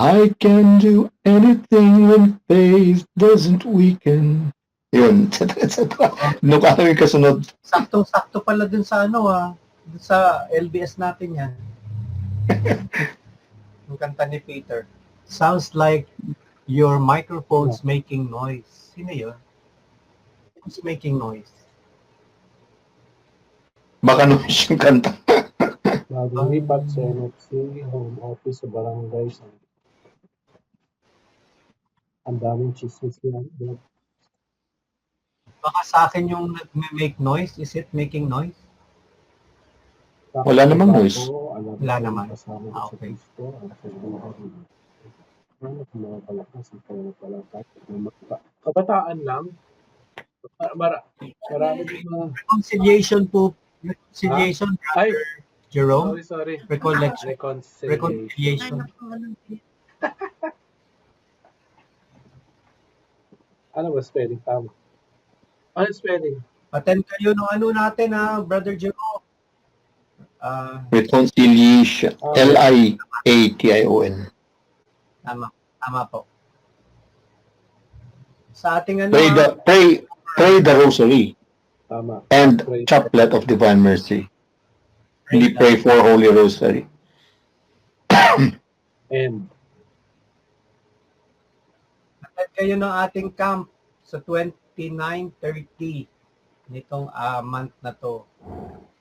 I can do anything when faith doesn't weaken. Yun, etc. Nung kami kasunod. Sakto pala dun sa ano ah. Dun sa LBS natin yan. Yung kanta ni Peter. Sounds like your microphone's making noise. Sino yun? Who's making noise? Baka nung siyang kanta. Bagong lipat sa NFC, home office sa barangay. Ang daming chismis yan. Baka sa akin yung nag-make noise. Is it making noise? Wala namang noise. Wala naman. Okay. Kabataan lang. Marami din mga... Reconciliation po. Reconciliation, Ay, Jerome. sorry. Recollection. Reconciliation. Ano ba spelling tama? Ano spelling? Attend kayo ng ano natin ha, Brother Jerome. Reconciliation. Liation. Tama po. Sa ating ano, Pray the Rosary Tama. and Chaplet of Divine Mercy. Hindi pray for Holy Rosary. And attend kayo ng ating camp sa 29-30 nitong month na to.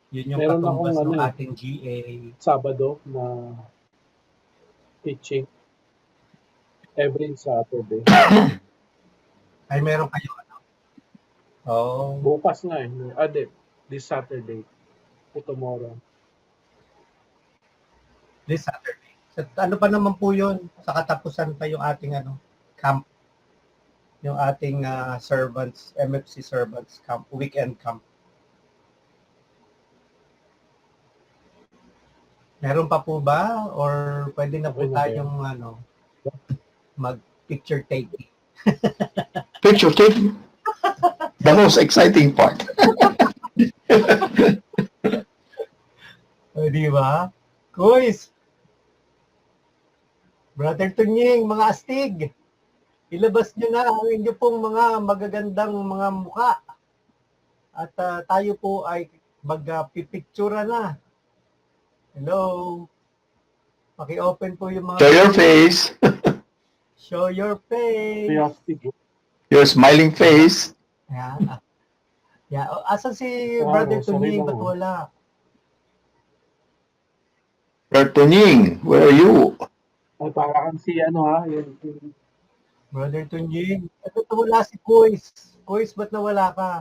Yun yung Meron katumbas akong ng ano, ating GA. Sabado na teaching every Saturday. Ay, meron kayo ano? Oh, Bukas nga eh. This Saturday. O tomorrow. this Saturday. So, ano pa naman po yun? Sa katapusan pa yung ating ano, camp. Yung ating servants, MFC servants camp, weekend camp. Meron pa po ba? Or pwede na po Okay na tayong ano, mag-picture taking? Picture taking. The most exciting part. Di ba? Guys, Brother Tunying, mga astig, ilabas nyo na ang inyo pong mga magagandang mga mukha. At tayo po ay magpipictura na Hello. Paki-open po yung mga... Show your face. Show your face. Curiosity. Your smiling face. Ayan. Yeah. Asan si Ah, Brother sorry Tunying? lang, Ba't oh. wala? Brother Tunying, where are you? Ay, para kang si ano ha, yung Brother Tunying. Ito wala si Kuis. Kuis, ba't nawala ka?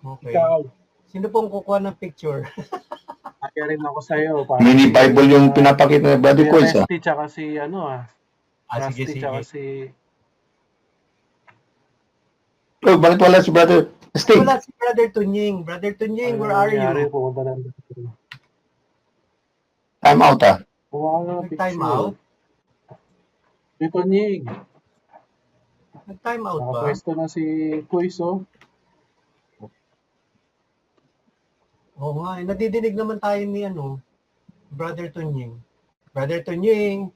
Okay. ikaw. Sino pong kukuha ng picture? Kaya rin ako sa'yo. Para Mini Bible yung pinapakita ni Brother Kuya Coins. Rusty tsaka si ano Sige, Rusty sige. tsaka si... Oh, bakit wala si Brother Sting? Wala si Brother Tunying. Brother Tunying, where are you? Pumunta na. I'm out ah. Wala na Nag-time out? Ito Nying. Nag-time out ba? Nakapwesto na si Kuis, oh. Oo nga, nadidinig naman tayo ni Brother Tunying. Brother Tunying.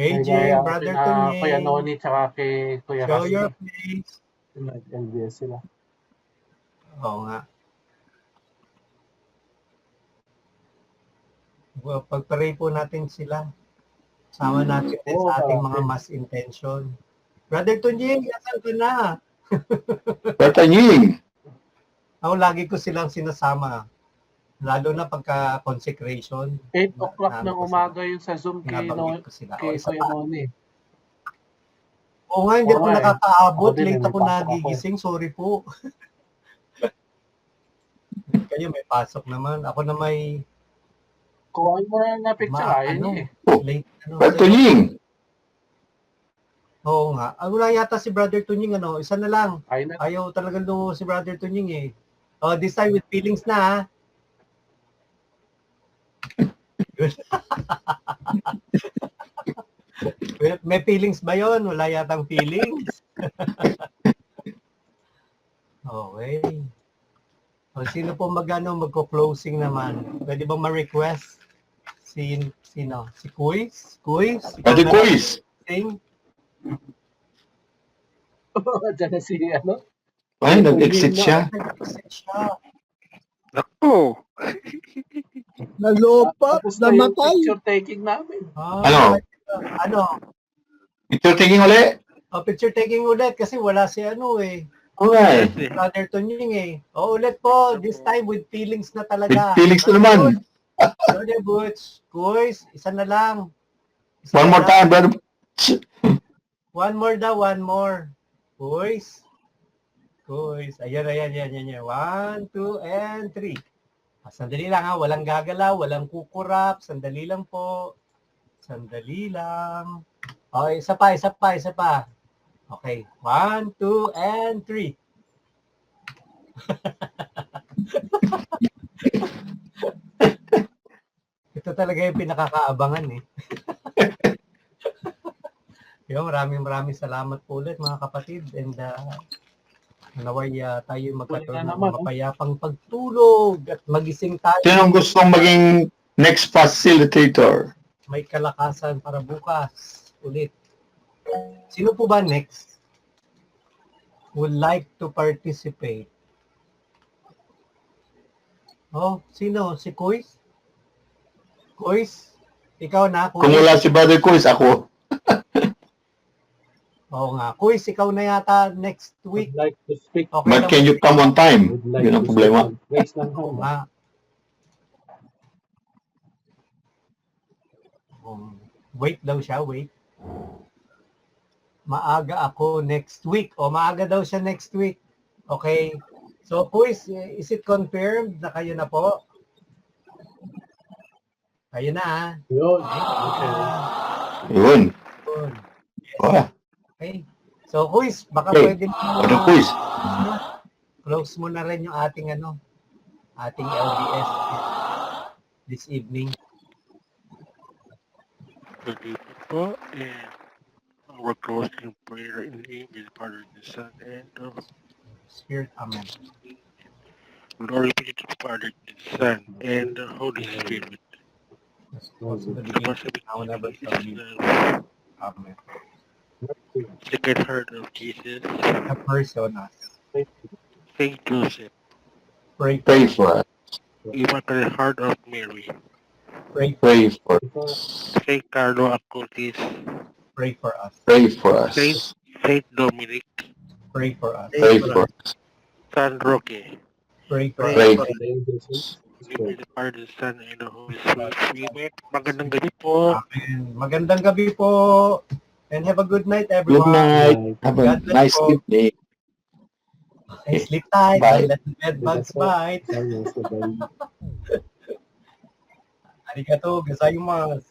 AJ, Brother Tunying. Kuya Noni tsaka kay Kuya Show Rusty. your face. Nag-LBS sila. Oo nga. Well, pag-pray po natin sila. Sama natin din sa ating mga mass intention. Brother Tunying, asan ka na? Brother Tunying. Ako lagi ko silang sinasama. Lalo na pagka consecration. 8 o'clock ng umaga yun sa Zoom kay Binabanggit ko sila. Kuya Noni. Oo nga, hindi ako Oo nga eh. nakakaabot. Ako din, Late may ako pasok nagigising. Sorry po. Kayo may pasok naman. Ako na may Kuhain mo na picture, ayun eh. late. Brother Tunying. Oo nga. Wala yata si Brother Tunying. Isa na lang. Ayun na. Ayaw talaga no si Brother Tunying eh. Oh, this time with feelings na ha. May feelings ba yon? Wala yatang feelings. Okay. O, sino po magko-closing naman? Pwede ba ma-request? Sino? Si Kuis? Kuis? Brother Coins. Sing? Diyan na si ano. Ay, nag-exit siya. Nag-exit siya. Naku! Nalopat, Tapos na yung namatay. picture taking namin. Ano? Ano? Picture taking uli? Picture taking ulit kasi wala si Okay. Brother Tunying eh. Ulit po. This time with feelings na talaga. With feelings na naman. Brother Butch. Kuis, isa na lang. Isa One na more lang. time, brother. One more daw, one more. Kuis. Kuis. Ayan. 1, 2, and 3. Sandali lang ha. Walang gagalaw, walang kukurap. Sandali lang po. Sandali lang. Okay, isa pa. Okay. 1, 2, and 3. Ito talaga yung pinakakaabangan eh. Maraming salamat po ulit mga kapatid and naway tayo magkaroon ng mapayapang pagtulog at magising tayo. Sinong gustong maging next facilitator? May kalakasan para bukas ulit. Sino po ba next would like to participate? Sino? Si Kuis? Kuis? Ikaw na, Kuis? Kung wala si Brother Coins, ako. Oo nga. Kuis, ikaw na yata next week. Would like to speak. Okay But lang. can you come on time? Would like Yun ang to problema. speak. Raise ng Oo hand. nga. Wait daw siya, wait. Maaga ako next week. Maaga daw siya next week. Okay. So, Kuis, is it confirmed na kayo na po? Kayo na ha? Yun. Okay. Yun. Good. Oh, Okay. So, Kuis, baka Okay. pwede Brother Coins. close mo na rin yung ating ating LDS this evening. Good evening po, and our closing prayer in the name of the Father, the Son, and of Spirit, Amen. glory be to the Father, the Son, and the Holy Spirit. Also the Once beginning, again, now and ever shall be. Amen. Second heart of Jesus, Have mercy on us. Saint Joseph, Pray Pray for us. Immaculate Heart of Mary, Pray, Pray for us. Saint Carlo Acutis, pray for us. Pray for us. Saint Dominic, Pray for us. Pray for us. San Roque, Pray for Pray us. for Give the Father, the Son, and the Holy Spirit. Amen. Magandang gabi po. Amen. Magandang gabi po. And have a good night, Good everyone. night. Have a God bless nice po. evening. And sleep tight. Bye. Don't let the bed bugs bite. Arigato gozaimasu.